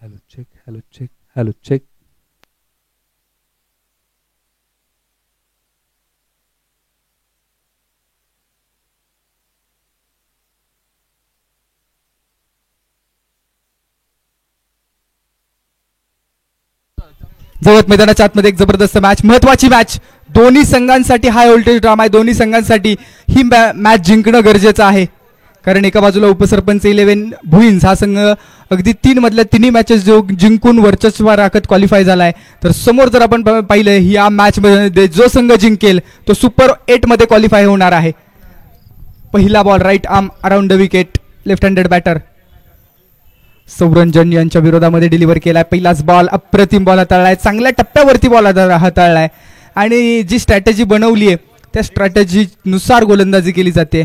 Hello check, hello check, hello check. जवळ मैदानाच्या आतमध्ये एक जबरदस्त मॅच, महत्वाची मॅच, दोन्ही संघांसाठी हाय व्होल्टेज ड्रामा आहे. दोन्ही संघांसाठी ही मॅच जिंकणं गरजेचं आहे, कारण एका बाजूला उपसरपंच 11 भुईंज हा संघ अगदी 3 मधल्या तिन्ही मॅचेस जिंकून वर्चस्व राखत क्वालिफाय झाला आहे. तर समोर जर आपण पाहिलं या मॅच मध्ये जो संघ जिंकेल तो सुपर 8 मध्ये क्वालिफाय होणार आहे. पहिला ball right arm around the wicket, left handed batter Sauranjan यांच्या विरोधामध्ये डिलिव्हर केलाय. पहिलाच बॉल अप्रतिम बॉल हाताळलाय, चांगल्या टप्प्यावरती बॉल हाताळलाय आणि जी स्ट्रॅटेजी बनवली आहे त्या स्ट्रॅटेजी नुसार गोलंदाजी केली जाते.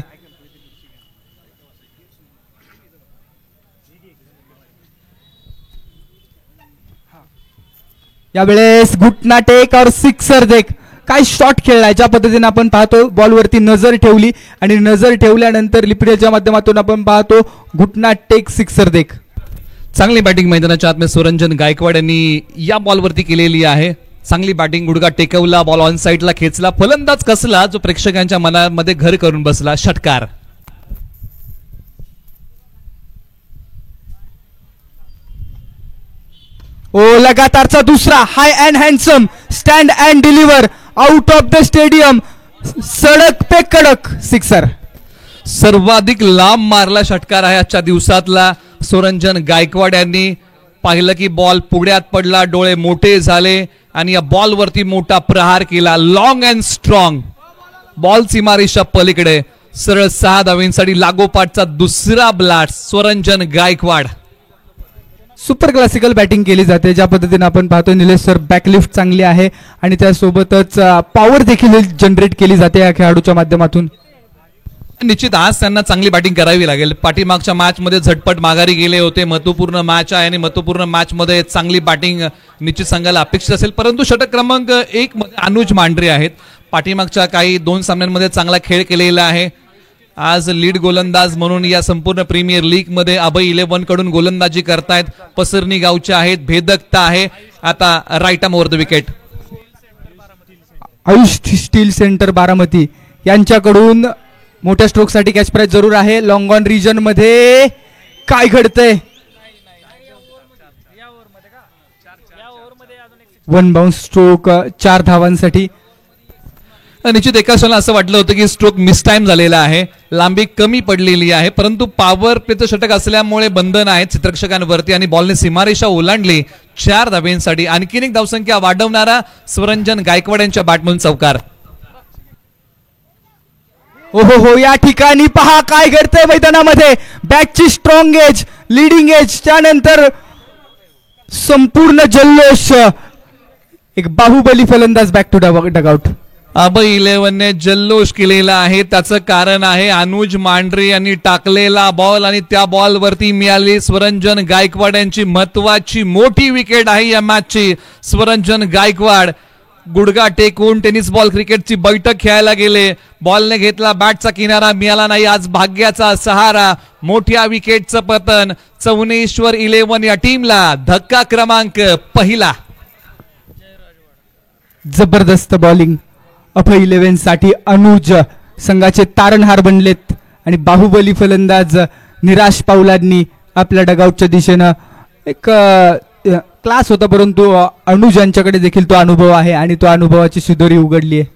यावेळेस घुटना टेक और सिक्सर देख, काय शॉट खेळलाय. ज्या पद्धतीने आपण पाहतो बॉलवरती नजर ठेवली आणि नजर ठेवल्यानंतर लिपडेच्या माध्यमातून आपण पाहतो घुटना टेक सिक्सर देख. चांगली बॅटिंग मैदानाच्या आतमध्ये सुरंजन गायकवाड यांनी या बॉलवरती केलेली आहे. चांगली बॅटिंग, गुडघा टेकवला, बॉल ऑन साईडला खेचला, फलंदाज कसला जो प्रेक्षकांच्या मनामध्ये घर करून बसला. षटकार. ओ लगातारचा दुसरा high and handsome stand and deliver out of the stadium, सडक पे कडक सिक्सर. सर्वाधिक लांब मारला षटकार आहे आजच्या दिवसातला. सुरंजन गायकवाड यांनी पाहिलं की बॉल पुढ्यात पडला, डोळे मोठे झाले आणि या बॉलवरती मोठा प्रहार केला. लॉंग अँड स्ट्रॉंग बॉल सीमारेषा पलीकडे, सरळ 6 धावांसाठी लागोपाठचा दुसरा blast Suranjan Gaikwad. Super classical batting केली जाते. ज्या पद्धतीने आपण पाहतो निलेश सर, बॅकलिफ्ट चांगली आहे आणि त्यासोबतच पॉवर देखील जनरेट केली जाते या खेळाडूच्या माध्यमातून. निश्चित आज त्यांना चांगली बॅटिंग करावी लागेल. पाठीमागच्या मॅच मध्ये झटपट माघारी गेले होते. महत्वपूर्ण मॅच आहे आणि महत्वपूर्ण मॅच मध्ये चांगली बॅटिंग निश्चित संघाला अपेक्षित असेल. परंतु षटक क्रमांक 1 मध्ये अनुज मांढरे आहेत. पाठीमागच्या काही 2 सामन्यांमध्ये चांगला खेळ केलेला आहे. आज लीड गोलंदाज म्हणून या संपूर्ण प्रीमियर लीग मध्ये अभय 11 कडून गोलंदाजी करतायत. पसरणी गावचे आहेत, भेदकता आहे. आता right arm over the wicket Ayush steel centre Baramati यांच्याकडून मोठ्या स्ट्रोक साठी कॅच प्राइज जरूर आहे. लॉंग ऑन रिजन मध्ये काय घडतंय, 1 बाउन्स स्ट्रोक 4 धावांसाठी. निश्चित एका क्षणाला असं वाटलं होतं की स्ट्रोक मिस टाइम झालेला आहे, लांबी कमी पडलेली आहे, परंतु पॉवर प्लेचं षटक असल्यामुळे बंधन आहेत चित्रक्षकांवरती आणि बॉलने सीमारेषा ओलांडली. 4 धावांसाठी आणखीन एक धावसंख्या वाढवणारा सुरंजन गायकवाड यांच्या बॅटमधून चौकार. ओहो हो, या ठिकाणी पहा काय घडतंय मैदानामध्ये. बॅटची स्ट्रॉंग एज, लिडिंग एज, त्यानंतर संपूर्ण जल्लोष. एक बाहुबली फलंदाज बॅक टू डगआउट. अभय 11 ने जल्लोष केलेला आहे. त्याचं कारण आहे अनुज मांढरे यांनी टाकलेला बॉल आणि त्या बॉलवरती मिळाली सुरंजन गायकवाड यांची महत्वाची मोठी विकेट आहे या मॅचची. सुरंजन गायकवाड गुडघा टेकून टेनिस बॉल क्रिकेटची बैठक खेळायला गेले. बॉलने घेतला बॅटचा किनारा, मिळाला नाही. आज भाग्याचा सहारा, मोठ्या विकेटचं पतन. चौनेश्वर 11 या टीमला धक्का क्रमांक 1. जबरदस्त बॉलिंग अभय 11 साठी. अनुज संघाचे तारणहार बनलेत आणि बाहुबली फलंदाज निराश पावलांनी आपल्या डगआउटच्या दिशेनं एक क्लास होता, परंतु अनुज यांच्याकडे देखील तो अनुभव आहे आणि तो अनुभवाची शिदोरी उघडली आहे.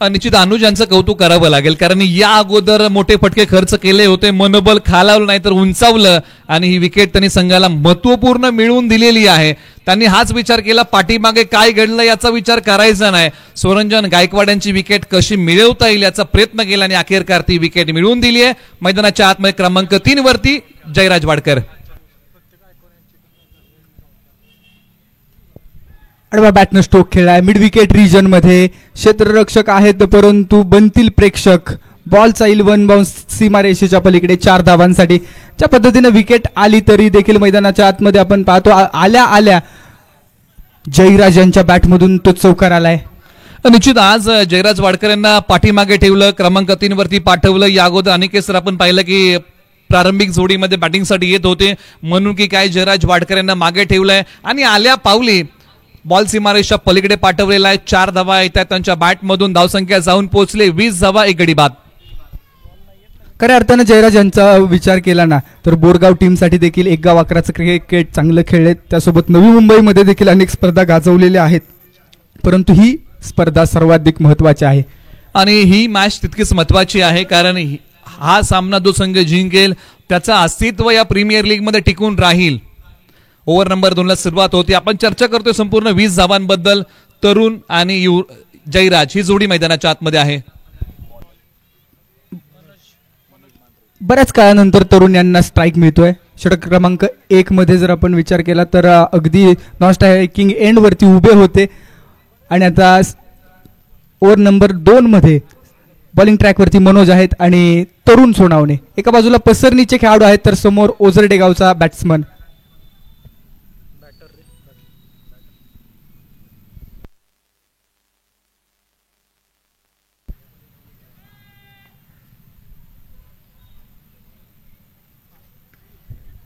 निश्चित अनुज यांचं कौतुक करावं लागेल, कारण या अगोदर मोठे फटके खर्च केले होते, मनोबल खालावलं नाही तर उंचावलं आणि ही विकेट त्यांनी संघाला महत्वपूर्ण मिळवून दिलेली आहे. त्यांनी हाच विचार केला, पाठीमागे काय घडलं याचा विचार करायचा नाही, सुरंजन गायकवाड यांची विकेट कशी मिळवता येईल याचा प्रयत्न केला आणि अखेरकार ती विकेट मिळवून दिली आहे. मैदानाच्या आतमध्ये क्रमांक 3 वरती जयराज वाडकर. आडवा बॅटनं स्ट्रोक खेळलाय. मिड विकेट रिजन मध्ये क्षेत्ररक्षक आहेत, परंतु बनतील प्रेक्षक. बॉलचा 1 बाउन्स सीमारेषेच्या पलीकडे 4 धावांसाठी. ज्या पद्धतीने विकेट आली तरी देखील मैदानाच्या आतमध्ये आपण पाहतो आल्या आल्या जयराज यांच्या बॅटमधून तो चौकार आलाय. निश्चित आज जयराज वाडकर यांना पाठीमागे ठेवलं, क्रमांक 3 वरती पाठवलं. या अगोदर अनेक सर आपण पाहिलं की प्रारंभिक जोडीमध्ये बॅटिंगसाठी येत होते म्हणून की काय जयराज वाडकर यांना मागे ठेवलंय आणि आल्या पावली बॉल सीमारेषा पलीकडे पाठवलेला आहे. 4 धावा येत आहेत त्यांच्या बॅटमधून. धावसंख्या जाऊन पोहोचले 20 धावा, 1 गडी बाद. खऱ्या अर्थानं जयराज यांचा विचार केला ना तर बोरगाव टीमसाठी देखील 1 गाव 11चं क्रिकेट चांगलं खेळले. त्यासोबत नवी मुंबईमध्ये देखील अनेक स्पर्धा गाजवलेल्या आहेत, परंतु ही स्पर्धा सर्वाधिक महत्वाची आहे आणि ही मॅच तितकीच महत्वाची आहे कारण हा सामना जो संघ जिंकेल त्याचं अस्तित्व या प्रीमियर लीग मध्ये टिकून राहील. ओव्हर नंबर 2 ला सुरुवात होती. आपण चर्चा करतोय संपूर्ण 20 धावांबद्दल. तरुण आणि जयराज ही जोडी मैदानाच्या आतमध्ये आहे. बऱ्याच काळानंतर तरुण यांना स्ट्राईक मिळतोय. षटक क्रमांक 1 मध्ये जर आपण विचार केला तर अगदी नॉन स्ट्रायकिंग एंड वरती उभे होते आणि आता ओव्हर नंबर 2 मध्ये बॉलिंग ट्रॅकवरती मनोज आहेत आणि तरुण सोनावणे. एका बाजूला पसरणीचे खेळाडू आहेत तर समोर ओझरडे गावचा बॅट्समन.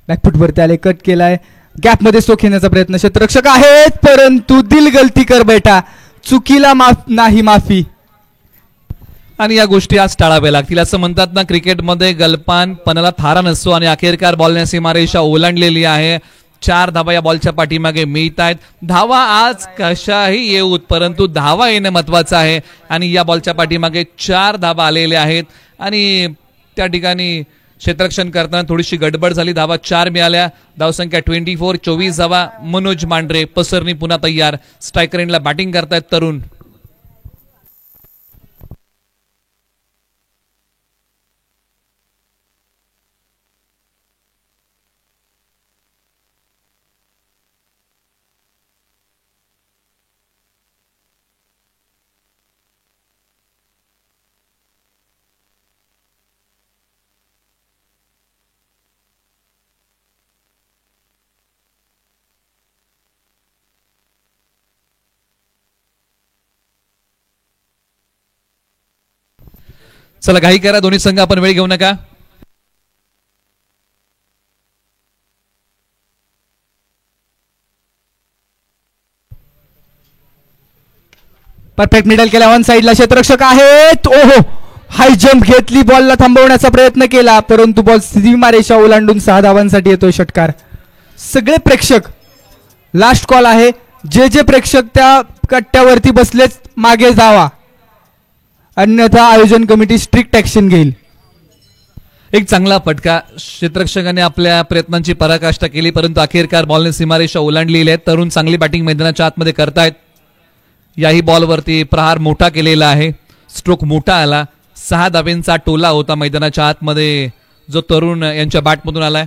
बॅकफुटवरती आले, कट केलाय, गॅप मध्ये स्ट्रोक घेण्याचा प्रयत्न. क्षेत्ररक्षक आहेत परंतु दिल गलती कर बेटा, चुकीला नाही माफी. आणि या गोष्टी आज टाळाव्या लागतील. असं म्हणतात ना क्रिकेटमध्ये गलपानपणाला थारा नसतो आणि अखेरकार बॉलने सीमारेषा ओलांडलेली आहे. 4 धावा या बॉलच्या पाठीमागे मिळत आहेत. धावा आज कशाही येऊत परंतु धावा येणं महत्वाचं आहे आणि या बॉलच्या पाठीमागे 4 धावा आलेल्या आहेत आणि त्या ठिकाणी क्षेत्ररक्षण करताना थोडीशी गडबड झाली. धावा 4 मिळाल्या. धावसंख्या 24, 24 धावा. मनोज मांढरे पसरणी पुन्हा तयार. स्ट्रायकर एंडला बॅटिंग करतायत तरुण. चला घाई करा दोन्ही संघ, आपण वेळ घेऊ नका. परफेक्ट मिडल केला. ऑन साइडला क्षेत्ररक्षक आहेत. ओहो, हाय जंप घेतली, बॉलला थांबवण्याचा प्रयत्न केला परंतु बॉल सीमारेषा ओलांडून 6 धावांसाठी येतोय षटकार. सगळे प्रेक्षक, लास्ट कॉल आहे, जे प्रेक्षक त्या कट्ट्यावरती बसलेच मागे जावा, अन्यथा आयोजन कमिटी स्ट्रिक्ट ऍक्शन घेईल. एक चांगला फटका. क्षेत्ररक्षकाने आपल्या प्रयत्नांची पराकाष्ठा केली परंतु अखेरकार बॉलने सीमारेषा ओलांडलेली आहे. तरुण चांगली बॅटिंग मैदानाच्या आतमध्ये करतायत. याही बॉलवरती प्रहार मोठा केलेला आहे. स्ट्रोक मोठा आला. 6 धावेंचा टोला होता मैदानाच्या आतमध्ये जो तरुण यांच्या बॅटमधून आलाय.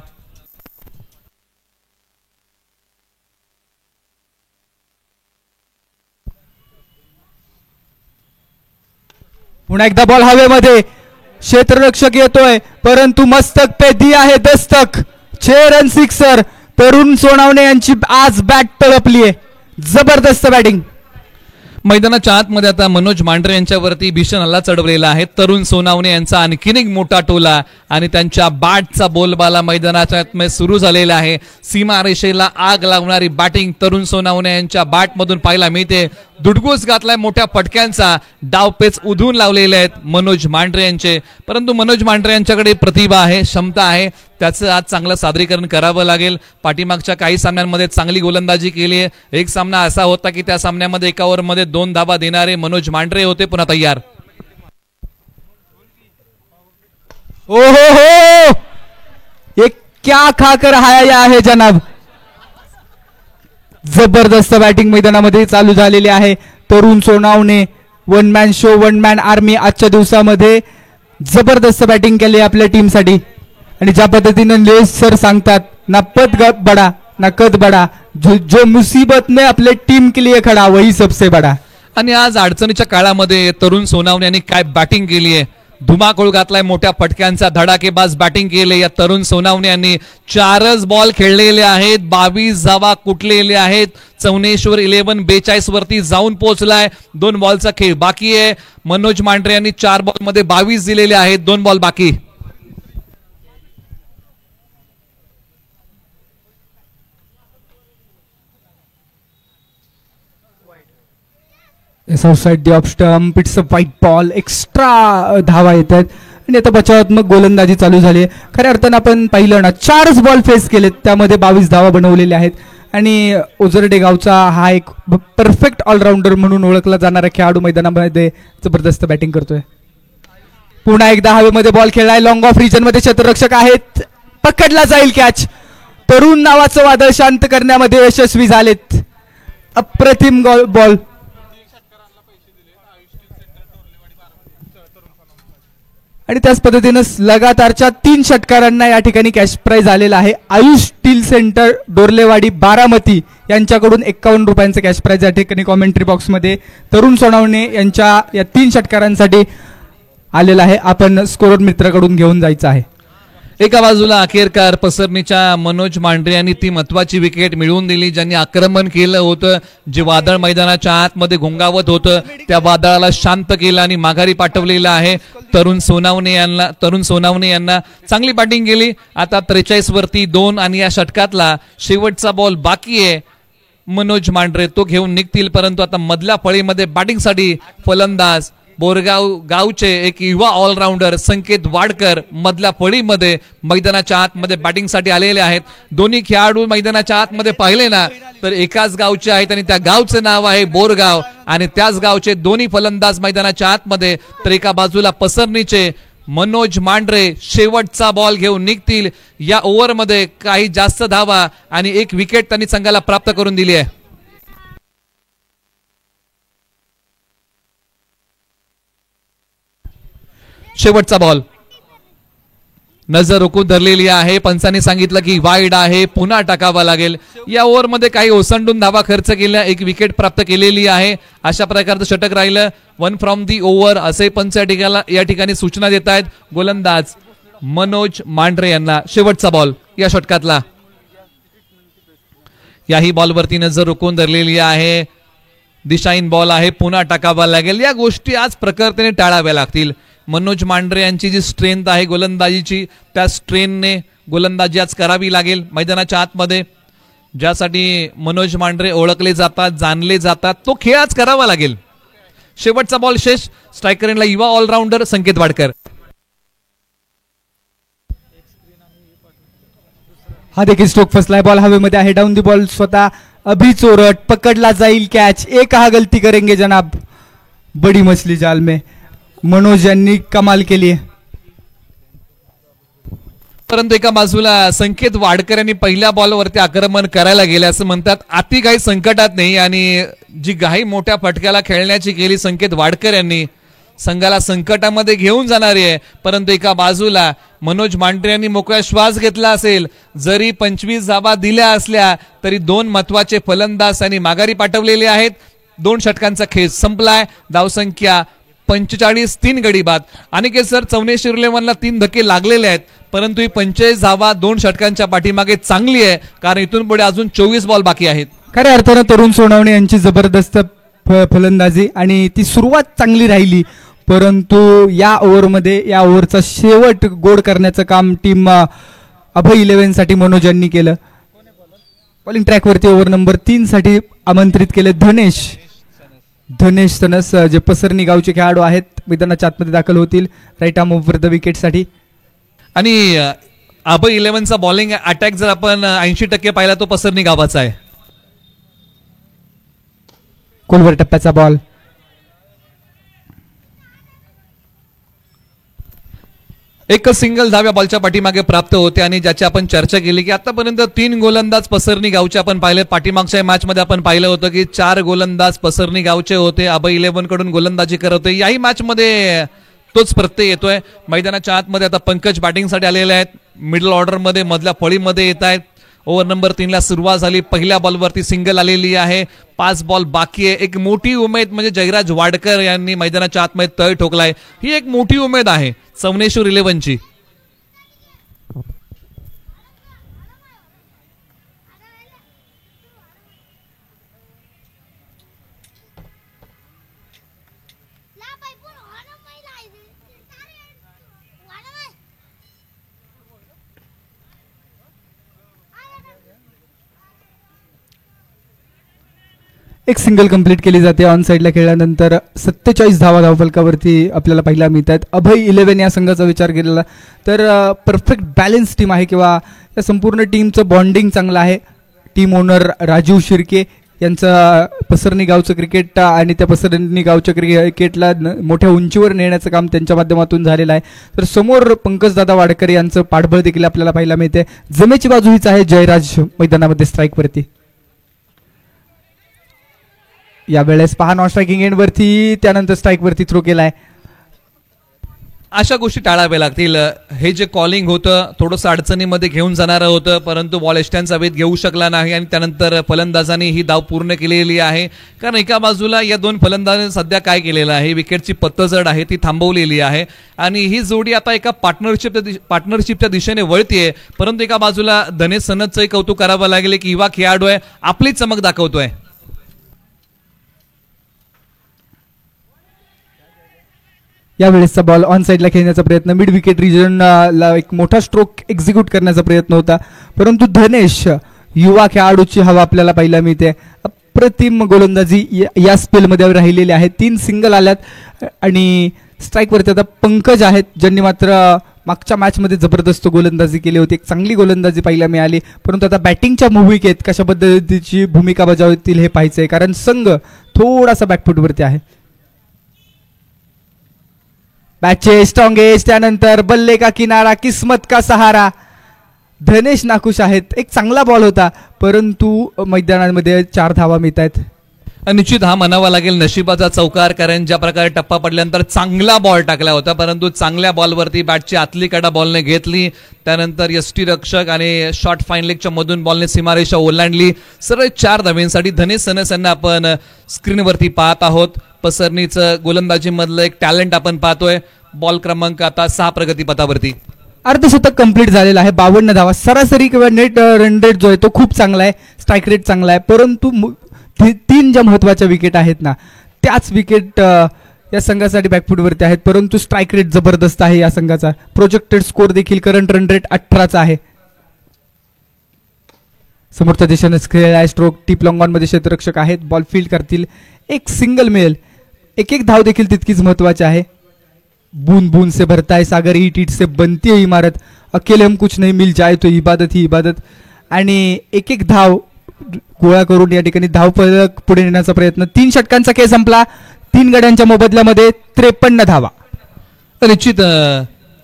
पुन्हा एकदा बॉल हवेमध्ये. क्षेत्ररक्षक येतोय परंतु मस्तक पे दिया आहे दस्तक. 6 run sixer. तरुण सोनावणे यांची आज बॅट तळपली आहे. जबरदस्त बॅटिंग. मैदानाच्या आतमध्ये आता मनोज मांढरे यांच्यावरती भीषण हल्ला चढवलेला आहे. तरुण सोनावणे यांचा आणखीन एक मोठा टोला आणि त्यांच्या बॅटचा बोलबाला मैदानाच्या आतमध्ये सुरू झालेला आहे. सीमारेषेला आग लावणारी बॅटिंग तरुण सोनावणे यांच्या बॅटमधून पाहायला मिळते. दुडगूस घातलाय मोठ्या फटक्यांचा. डावपेच उधून लावलेले आहेत मनोज मांढरे यांचे. परंतु मनोज मांढरे यांच्याकडे प्रतिभा आहे, क्षमता आहे, त्याचं आज चांगलं सादरीकरण करावं लागेल. पाठीमागच्या काही सामन्यांमध्ये चांगली गोलंदाजी केली आहे. एक सामना असा होता की त्या सामन्यामध्ये 1 ओव्हरमध्ये 2 धावा देणारे मनोज मांढरे होते. पुन्हा तयार. ओ हो, ये क्या खाकर आया है जनाब. जबरदस्त बॅटिंग मैदानामध्ये चालू झालेली आहे. तरुण Sonawane 1 man show 1 man army आजच्या दिवसामध्ये जबरदस्त बॅटिंग केली आपल्या टीमसाठी. आणि ज्या पद्धतीने लेस सर सांगतात, ना पद बडा ना कद बडा, जो मुसीबत में आपले टीम के लिए खडा वही सबसे बडा. आणि आज अडचणीच्या काळामध्ये तरुण सोनावणे यांनी काय बॅटिंग केली आहे. धुमाकूळ घातलाय मोठ्या फटक्यांचा. धडाकेबाज बॅटिंग केले या तरुण सोनावणे यांनी. 4च बॉल खेळलेले आहेत. 22 धावा कुटलेले आहेत. चौनेश्वर 11 42 वरती जाऊन पोहोचलाय. 2 बॉलचा खेळ बाकी आहे. मनोज मांढरे यांनी 4 बॉल मध्ये 22 दिलेले आहेत. 2 बॉल बाकी. Outside the off stump. It's a white ball. Extra धावा येत आहेत आणि आता बचावात्मक गोलंदाजी चालू झाली आहे. खऱ्या अर्थानं आपण पाहिलं ना 4च बॉल फेस केलेत, त्यामध्ये 22 धावा बनवलेल्या आहेत आणि ओझरडे गावचा हा एक परफेक्ट ऑलराऊंडर म्हणून ओळखला जाणारा खेळाडू मैदानामध्ये जबरदस्त बॅटिंग करतोय. पुन्हा एकदा हवेमध्ये बॉल खेळलाय. लॉंग ऑफ रिजन मध्ये क्षेत्ररक्षक आहेत. पकडला जाईल कॅच. तरुण नावाचं वादळ शांत करण्यामध्ये यशस्वी झालेत. अप्रतिम बॉल. आणि त्याच पद्धतीनं लगातारच्या 3 षटकारांना या ठिकाणी कॅश प्राइज आलेला आहे. आयुष स्टील सेंटर डोरलेवाडी बारामती यांच्याकडून 51 रुपयांचं कॅश प्राइज या ठिकाणी कॉमेंट्री बॉक्समध्ये तरुण सोनावणे यांच्या या 3 षटकारांसाठी आलेला आहे. आपण स्कोरर मित्राकडून घेऊन जायचं आहे. एका बाजूला अखेरकार पसरणीच्या मनोज मांढरे यांनी ती महत्वाची विकेट मिळवून दिली, ज्यांनी आक्रमण केलं होतं. जे वादळ मैदानाच्या आतमध्ये घोंगावत होतं त्या वादळाला शांत केलं आणि माघारी पाठवलेलं आहे. तरुण सोनावणे यांना चांगली बॅटिंग केली. आता 43 वरती 2 आणि या षटकातला शेवटचा बॉल बाकी आहे. मनोज मांढरे तो घेऊन निघतील, परंतु आता मधल्या फळीमध्ये बॅटिंगसाठी फलंदाज बोरगाव गावचे एक युवा ऑलराऊंडर संकेत वाडकर मधल्या फळीमध्ये मैदानाच्या आतमध्ये बॅटिंगसाठी आलेले आहेत. दोन्ही खेळाडू मैदानाच्या आतमध्ये पाहिले ना तर एकाच गावचे आहेत आणि त्या गावचं नाव आहे बोरगाव आणि त्याच गावचे दोन्ही फलंदाज मैदानाच्या आतमध्ये. तर एका बाजूला पसरणीचे मनोज मांढरे शेवटचा बॉल घेऊन निघतील. या ओव्हरमध्ये काही जास्त धावा आणि 1 विकेट त्यांनी संघाला प्राप्त करून दिली आहे. शेवटचा बॉल नजर रोखून धरलेली आहे. पंचांनी सांगितलं की वाईड आहे, पुन्हा टाकावा लागेल. या ओव्हरमध्ये काही ओसंडून धावा खर्च केल्या, 1 विकेट प्राप्त केलेली आहे. अशा प्रकारचं षटक राहिलं. 1 फ्रॉम दी ओव्हर असे पंच या ठिकाणी सूचना देत आहेत. गोलंदाज मनोज मांढरे यांना शेवटचा बॉल या षटकातला. याही बॉलवरती नजर रोखून धरलेली आहे. दिशाहीन बॉल आहे, पुन्हा टाकावा लागेल. या गोष्टी आज प्रखरतेने टाळाव्या लागतील. मनोज मांढरे यांची जी स्ट्रेंथ आहे गोलंदाजीची, त्या स्ट्रेंथने गोलंदाजी आज करावी लागेल मैदानाच्या आतमध्ये. ज्यासाठी मनोज मांढरे ओळखले जातात, जाणले जातात, तो खेळ आज करावा लागेल. शेवटचा बॉल शेष. स्ट्रायकर एंडला युवा ऑलराऊंडर संकेत वाडकर. हा देखील स्ट्रोक फसलाय. बॉल हवेमध्ये आहे. डाऊन दी बॉल स्वतः अभी चोरट. पकडला जाईल कॅच. एक हा गलती करेंगे जनाब. बडी मछली जाल में. मनोज यांनी कमाल केली आहे. परंतु एका बाजूला संकेत वाडकर यांनी पहिल्या बॉलवरती आक्रमण करायला गेले असं म्हणतात. अति काही संकटात नाही आणि जी घाई मोठ्या फटक्याला खेळण्याची केली संकेत वाडकर यांनी संघाला संकटामध्ये घेऊन जाणारी आहे. परंतु एका बाजूला मनोज मांढरे यांनी मोकळा श्वास घेतला असेल. जरी 25 धावा दिल्या असल्या तरी 2 महत्वाचे फलंदाज यांनी माघारी पाठवलेले आहेत. 2 षटकांचा खेळ संपलाय. धावसंख्या 45, 3 गडी बाद. अनिकेत सर, चौनेश्वर 11ला 3 धक्के लागलेले आहेत, परंतु ही 45 धावा 2 षटकांच्या पाठीमागे चांगली आहे, कारण इथून पुढे अजून 24 बॉल बाकी आहेत. खऱ्या अर्थानं तरुण सोनावणे यांची जबरदस्त फलंदाजी आणि ती सुरुवात चांगली राहिली, परंतु या ओव्हरमध्ये या ओव्हरचा शेवट गोड करण्याचं काम टीम अभय 11 साठी मनोज यांनी केलं. बॉलिंग ट्रॅकवरती ओव्हर नंबर 3 साठी आमंत्रित केले धनेश सनस, जे पसरणी गावचे खेळाडू आहेत, मैदानाच्या आतमध्ये दाखल होतील right arm over the wicket साठी. आणि अभय 11चा बॉलिंग अटॅक जर आपण 80% पाहिला तो पसरणी गावाचा आहे. खोलवर टप्प्याचा बॉल. एकच सिंगल धाव्या बॉलच्या पाठीमागे प्राप्त होते आणि ज्याची आपण चर्चा केली की आतापर्यंत 3 गोलंदाज पसरणी गावचे आपण पाहिले. पाठीमागच्या मॅच मध्ये आपण पाहिलं होतं की 4 गोलंदाज पसरणी गावचे होते, अभय 11 कडून गोलंदाजी करत होते. याही मॅच मध्ये तोच प्रत्यय येतोय. मैदानाच्या आतमध्ये आता पंकज बॅटिंगसाठी आलेले आहेत, मिडल ऑर्डर मध्ये मधल्या फळीमध्ये येत आहेत. ओव्हर नंबर 3 ला सुरुवात झाली. पहिल्या बॉलवरती सिंगल आलेली आहे. 5 बॉल बाकी आहे. एक मोठी उमेद म्हणजे जयराज वाडकर यांनी मैदानाच्या आतमध्ये तळ ठोकलाय. ही एक मोठी उमेद आहे चौनेश्वर 11ची. एक सिंगल कंप्लीट केली जाते ऑन साईडला खेळल्यानंतर. 47 धावा धावफलकावरती आपल्याला पाहायला मिळतात. अभय 11 या संघाचा विचार केलेला तर परफेक्ट बॅलन्स टीम आहे किंवा या संपूर्ण टीमचं बॉन्डिंग चांगलं आहे. टीम ओनर राजीव शिर्के यांचं पसरणी गावचं क्रिकेट आणि त्या पसरणी गावच्या क्रिकेटला मोठ्या उंचीवर नेण्याचं काम त्यांच्या माध्यमातून झालेलं आहे. तर समोर पंकजदादा वाडकर यांचं पाठबळ देखील आपल्याला पाहायला मिळते. जमेची बाजू हीच आहे जयराज मैदानामध्ये स्ट्राईकवरती. यावेळेस पहा नॉन स्ट्रायकिंग एंडवरती त्यानंतर स्ट्राईकवरती थ्रो केलाय. अशा गोष्टी टाळाव्या लागतील. हे जे कॉलिंग होतं थोडंसं अडचणीमध्ये घेऊन जाणारं होतं, परंतु बॉल एस्टँडचा वेध घेऊ शकला नाही आणि त्यानंतर फलंदाजांनी ही धाव पूर्ण केलेली आहे. कारण एका बाजूला या दोन फलंदाजांनी सध्या काय केलेलं आहे, विकेटची पत्तजड आहे ती थांबवलेली आहे आणि ही जोडी आता एका पार्टनरशिपच्या दिशेने वळतीये. परंतु एका बाजूला धनेश सनदचंही कौतुक करावं लागेल की युवा खेळाडू आहे, आपली चमक दाखवतोय. यावेळेसचा बॉल ऑन साईडला खेळण्याचा प्रयत्न, मिड विकेट रिजनला एक मोठा स्ट्रोक एक्झिक्यूट करण्याचा प्रयत्न होता, परंतु धनेश युवा खेळाडूची हवा आपल्याला पाहायला मिळते. अप्रतिम गोलंदाजी या स्पेलमध्ये राहिलेली आहे. 3 सिंगल आल्यात आणि स्ट्राईकवरती आता पंकज आहेत ज्यांनी मात्र मागच्या मॅचमध्ये जबरदस्त गोलंदाजी केली होती. एक चांगली गोलंदाजी पाहायला मिळाली, परंतु आता बॅटिंगच्या भूमिकेत कशा पद्धतीची भूमिका बजावतील हे पाहायचं आहे कारण संघ थोडासा बॅकफुटवरती आहे. बॅचे स्ट्रॉंगेस्ट, त्यानंतर बल्ले का किनारा, किस्मत का सहारा. धनेश नाखुश आहेत. एक चांगला बॉल होता परंतु मैदानामध्ये 4 धावा मिळत आहेत. निश्चित हा म्हणावा लागेल नशिबाचा चौकार, कारण ज्या प्रकारे टप्पा पडल्यानंतर चांगला बॉल टाकला होता परंतु चांगल्या बॉलवरती बॅटची आतली कडा बॉलने घेतली, त्यानंतर यष्टीरक्षक आणि शॉर्ट फाईन लेगच्या मधून बॉलने सीमारेषा ओलांडली. सरळ 4 धाव्यांसाठी धनेश सनस यांना आपण स्क्रीनवरती पाहत आहोत. पसरणीचं गोलंदाजी मधलं एक टॅलेंट आपण पाहतोय. बॉल क्रमांक आता 6 प्रगतीपथावरती. अर्धशतक कंप्लीट झालेलं आहे. 52 धावा सरासरी किंवा नेट रन रेट जो आहे तो खूप चांगला आहे, स्ट्राईक रेट चांगला आहे, परंतु 3 ज्या महत्वाच्या विकेट आहेत ना त्याच विकेट या संघासाठी बॅकफुटवरती आहेत, परंतु स्ट्राईक रेट जबरदस्त आहे या संघाचा. प्रोजेक्टेड स्कोर देखील करंट रन रेट 18चा आहे. समोरच्या दिशेने खेळ आहे, स्ट्रोक टीप लॉंग ऑन मध्ये क्षेत्ररक्षक आहेत, बॉल फील्ड करतील, एक सिंगल मिळेल. एक धाव देखील तितकीच महत्वाची आहे. बूंद बूंद से भरता है सागर, ईट ईट से बनती है इमारत, अकेले हम कुछ नहीं मिल जाए तो इबादत ही इबादत. आणि एक धाव गोळा करून या ठिकाणी धावफलक पुढे नेण्याचा प्रयत्न. 3 षटकांचा खेळ संपला. 3 गड्यांच्या मोबदल्यामध्ये 53 धावा. निश्चित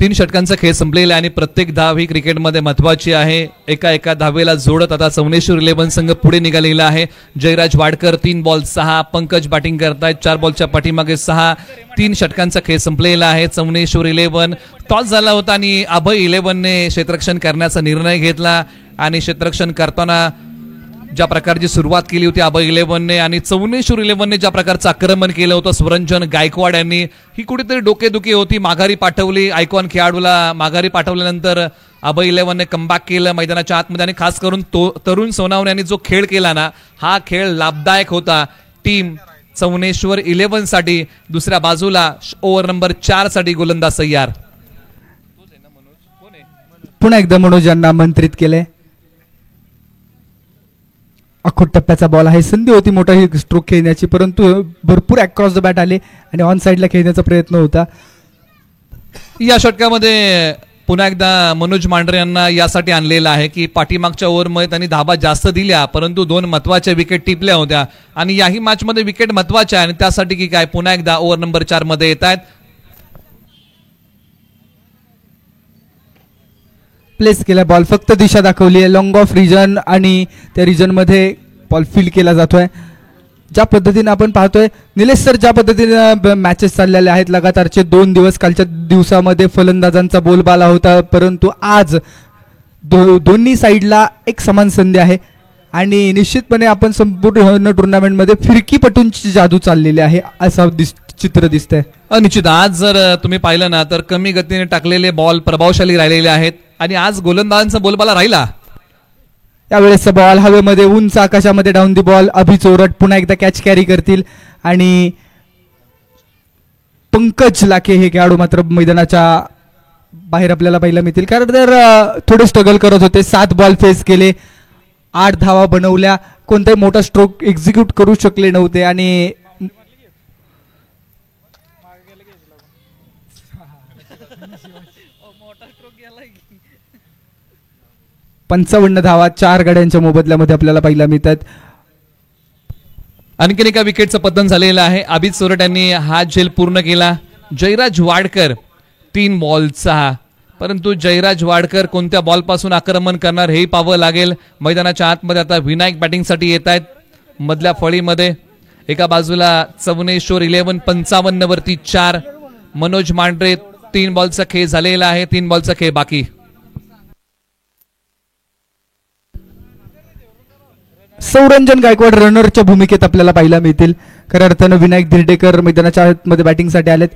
3 षटकांचा खेळ संपलेला आणि प्रत्येक धाव ही क्रिकेटमध्ये महत्वाची आहे. एका धावेला जोडत आता चौनेश्वर 11 संघ पुढे निघालेला आहे. जयराज वाडकर 3 बॉल 6, पंकज बॅटिंग करतायत 4 बॉलच्या पाठीमागे 6. 3 षटकांचा खेळ संपलेला आहे. चौनेश्वर 11 टॉस झाला होता आणि अभय 11ने क्षेत्ररक्षण करण्याचा निर्णय घेतला आणि क्षेत्ररक्षण करताना ज्या प्रकारची सुरुवात केली होती अभय 11ने आणि चौनेश्वर 11ने ज्या प्रकारचं आक्रमण केलं होतं स्वरंजन गायकवाड यांनी, ही कुठेतरी डोकेदुखी होती. माघारी पाठवली, आयकॉन खेळाडूला माघारी पाठवल्यानंतर अभय 11ने कमबॅक केलं मैदानाच्या आतमध्ये आणि खास करून तरुण सोनावणे यांनी जो खेळ केला ना हा खेळ लाभदायक होता. टीम चौनेश्वर 11 साठी. दुसऱ्या बाजूला ओव्हर नंबर 4 साठी गोलंदाज तयार. पुन्हा एकदा मनोज यांना आमंत्रित केले. अखोट टप्प्याचा बॉल आहे. संधी होती मोठा ही स्ट्रोक खेळण्याची, परंतु भरपूर अक्रॉस द बॅट आले आणि ऑन साईडला खेळण्याचा प्रयत्न होता. या षटकामध्ये पुन्हा एकदा मनोज मांढरे यांना यासाठी आणलेलं आहे की पाठीमागच्या ओव्हरमध्ये त्यांनी धाबा जास्त दिल्या परंतु 2 महत्वाच्या विकेट टिपल्या होत्या आणि याही मॅचमध्ये विकेट महत्वाच्या आहे आणि त्यासाठी की काय पुन्हा एकदा ओव्हर नंबर 4 मध्ये येत आहेत. प्लेस केला बॉल, फक्त दिशा दाखवली आहे. लॉंग ऑफ रिजन आणि त्या रिजन मध्ये बॉल फील्ड केला जातोय. ज्या पद्धतीने आपण पाहतोय निलेश सर, ज्या पद्धतीने मॅचेस चाललेले आहेत लगातारचे 2 दिवस, कालच्या दिवसामध्ये फलंदाजांचा बोलबाला होता परंतु आज दोन्ही साईडला एक समान संधी आहे आणि निश्चितपणे आपण संपूर्ण टुर्नामेंटमध्ये फिरकीपटूंची जादू चाललेली आहे असं चित्र दिसतंय. निश्चित आज जर तुम्ही पाहिलं ना तर कमी गतीने टाकलेले बॉल प्रभावशाली राहिलेले आहेत आणि आज गोलंदाजांचा बोलबाला राहिला. यावेळेसचा बॉल हवेमध्ये उंच आकाशामध्ये डाऊन दी बॉल. अभि चोरट पुन्हा एकदा कॅच कॅरी करतील आणि पंकज लाखे हे खेळाडू मात्र मैदानाच्या बाहेर आपल्याला पाहायला मिळतील कारण तर थोडे स्ट्रगल करत होते. 7 बॉल फेस केले. 8 धावा बनवल्या, कोणताही मोठा स्ट्रोक एक्झिक्यूट करू शकले नव्हते आणि 55 धावा 4 गड्यांच्या मोबदल्यामध्ये आपल्याला पाहायला मिळतात. आणखीन एका विकेटचं पतन झालेलं आहे. अभित सोरट यांनी हा झेल पूर्ण केला. जयराज वाडकर 3 बॉल 6, परंतु जयराज वाडकर कोणत्या बॉलपासून आक्रमण करणार हेही पाहावं लागेल. मैदानाच्या आतमध्ये आता विनायक बॅटिंगसाठी येत आहेत. मधल्या फळीमध्ये एका बाजूला चवनेश्वर 11 55 वरती 4, मनोज मांढरे 3 बॉलचा खेळ झालेला आहे, 3 बॉलचा खेळ बाकी. सौरंजन गायकवाड रनरच्या भूमिकेत आपल्याला पाहायला मिळतील. खऱ्या अर्थानं विनायक धिरडेकर मैदानाच्या आतमध्ये बॅटिंगसाठी आलेत.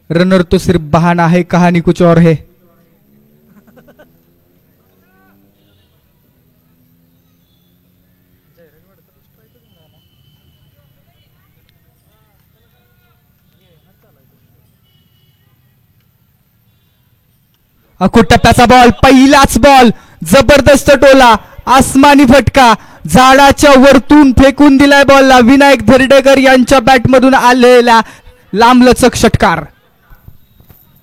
रनर तो सिर्फ बहाना है, कहानी कुछ और है. अखूट टप्प्याचा बॉल, पहिलाच बॉल, जबरदस्त टोला, आसमानी फटका, झाडाच्या वरतून फेकून दिलाय बॉलला. विनायक धर्डेकर यांच्या बॅटमधून आलेला लांबलचक षटकार.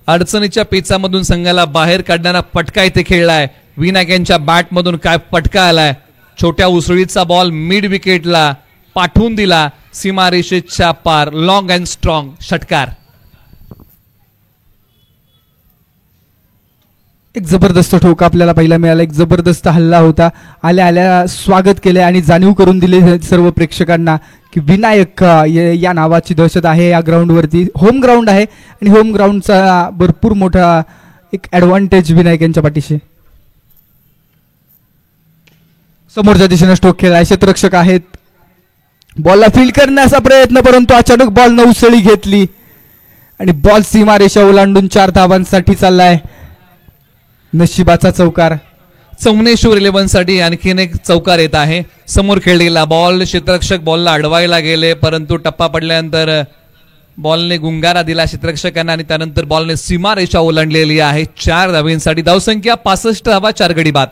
अडचणीच्या पेचामधून संघाला बाहेर काढणारा फटका इथे खेळलाय. विनायक यांच्या बॅटमधून काय फटका आलाय. छोट्या उसळीचा बॉल मिड विकेटला पाठवून दिला, सीमारेषेच्या पार, लॉंग अँड स्ट्रॉंग षटकार. एक जबरदस्त ठोका आपल्याला पाहायला मिळाला. एक जबरदस्त हल्ला होता. आल्या आल्या स्वागत केले आणि जाणीव करून दिले सर्व प्रेक्षकांना की विनायक या नावाची दहशत आहे या ग्राउंडवरती. होम ग्राउंड आहे आणि होम ग्राउंडचा भरपूर मोठा एक ऍडव्हान्टेज विनायक यांच्या पाठीशी. समोरच्या दिशेने स्ट्रोक खेळाय, क्षेत्ररक्षक आहेत. बॉलला फील्ड करण्याचा प्रयत्न, परंतु अचानक बॉल नवसळी घेतली आणि बॉल सीमारेषा ओलांडून 4 धावांसाठी चाललाय. नशिबाचा चौकार. चौनेश्वर 11 साठी आणखीन एक चौकार येत आहे. समोर खेळलेला बॉल, क्षेत्ररक्षक बॉलला अडवायला गेले, परंतु टप्पा पडल्यानंतर बॉलने गुंगारा दिला क्षेत्ररक्षकांना आणि त्यानंतर बॉलने सीमारेषा ओलांडलेली आहे. 4 धावांसाठी. धावसंख्या 65 धावा, 4 गडी बाद.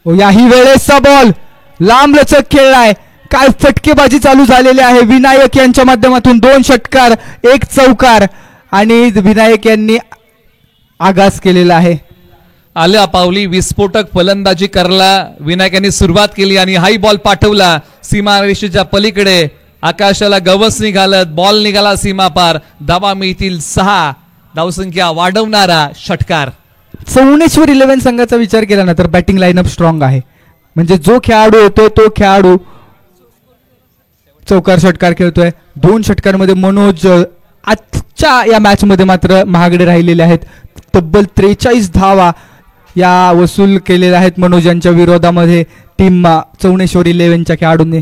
याही वेळेसचा बॉल लांबलचक खेळलाय. काय फटकेबाजी चालू झालेली आहे. विनायक यांच्या माध्यमातून 2 षटकार, 1 चौकार आणि विनायक यांनी आगास केलेला आहे. आल्या पावली विस्फोटक फलंदाजी करला विनायक यांनी सुरुवात केली आणि हाई बॉल पाठवला सीमारेषेच्या पलीकडे. आकाशाला गवस निघालत, बॉल निघाला सीमा पार. धावा मिळतील 6. धावसंख्या वाढवणारा षटकार. चौनेश्वर 11 संघाचा विचार केला ना तर बॅटिंग लाईनअप स्ट्रॉंग आहे. म्हणजे जो खेळाडू येतो तो खेळाडू चौकार षटकार खेळतोय. 2 षटकांमध्ये मनोज आजच्या या मॅच मध्ये मात्र महागडे राहिलेले आहेत. तब्बल 43 धावा या वसूल केलेल्या आहेत मनोज यांच्या विरोधामध्ये टीम चौनेश्वर 11च्या खेळाडूंनी.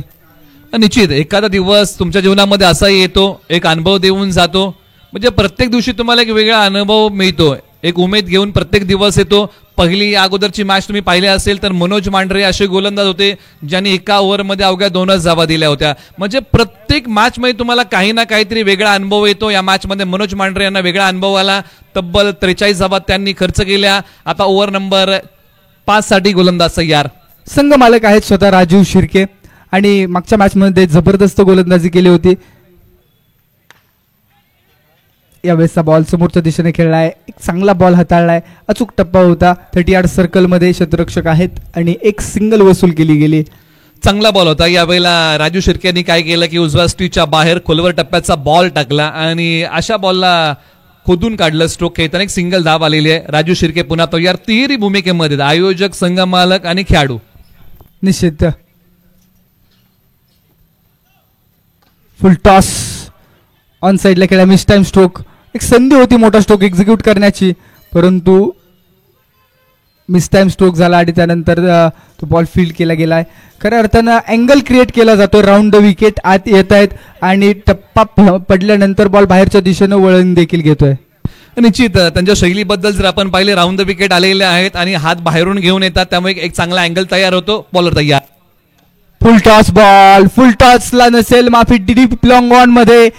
निश्चित एखादा दिवस तुमच्या जीवनामध्ये असाही येतो, एक अनुभव देऊन जातो. म्हणजे प्रत्येक दिवशी तुम्हाला एक वेगळा अनुभव मिळतो, एक उमेद घेऊन प्रत्येक दिवस येतो. पहिली अगोदरची मॅच तुम्ही पाहिली असेल तर मनोज मांढरे असे गोलंदाज होते ज्यांनी एका ओव्हरमध्ये अवघ्या 2च धावा दिल्या होत्या. म्हणजे प्रत्येक मॅच मध्ये तुम्हाला काही ना काहीतरी वेगळा अनुभव येतो. या मॅच मध्ये मनोज मांढरे यांना वेगळा अनुभव आला. तब्बल 43 धावा त्यांनी खर्च केल्या. आता ओव्हर नंबर 5 साठी गोलंदाज तयार. संघ मालक आहेत स्वतः राजीव शिर्के आणि मागच्या मॅच मध्ये जबरदस्त गोलंदाजी केली होती. यावेळेसचा बॉल समोरच्या दिशेने खेळलाय. एक चांगला बॉल हाताळलाय. अचूक टप्पा होता. 38 सर्कल मध्ये क्षेत्ररक्षक आहेत आणि एक सिंगल वसूल केली गेली. चांगला बॉल होता. यावेळेला राजू शिर्के यांनी काय केलं की उजव्या स्टीच्या बाहेर खोलवर टप्प्याचा बॉल टाकला आणि अशा बॉलला खोदून काढलं. स्ट्रोक खेळताना एक सिंगल धाव आलेली आहे. राजू शिर्के पुन्हा तयार. तिहेरी भूमिकेमध्ये आयोजक, संघ मालक आणि खेळाडू. निश्चित फुल टॉस ऑन साइडला खेळला. Miss time stroke. एक संधी होती मोठा स्ट्रोक एक्झिक्यूट करण्याची, परंतु मिस टाइम स्ट्रोक झाला आणि त्यानंतर तो बॉल फील्ड केला गेलाय. खऱ्या अर्थानं अँगल क्रिएट केला जातो. राऊंड द विकेट आत येत आहेत आणि टप्पा पडल्यानंतर बॉल बाहेरच्या दिशेनं वळण देखील घेतोय. निश्चित त्यांच्या शैलीबद्दल जर आपण पाहिले, राऊंड द विकेट आलेले आहेत आणि हात बाहेरून घेऊन येतात, त्यामुळे एक चांगला अँगल तयार होतो. बॉलर तयार. फुल टॉस बॉल. फुल टॉसला नसेल माफी. डीप लॉंग ऑन मध्ये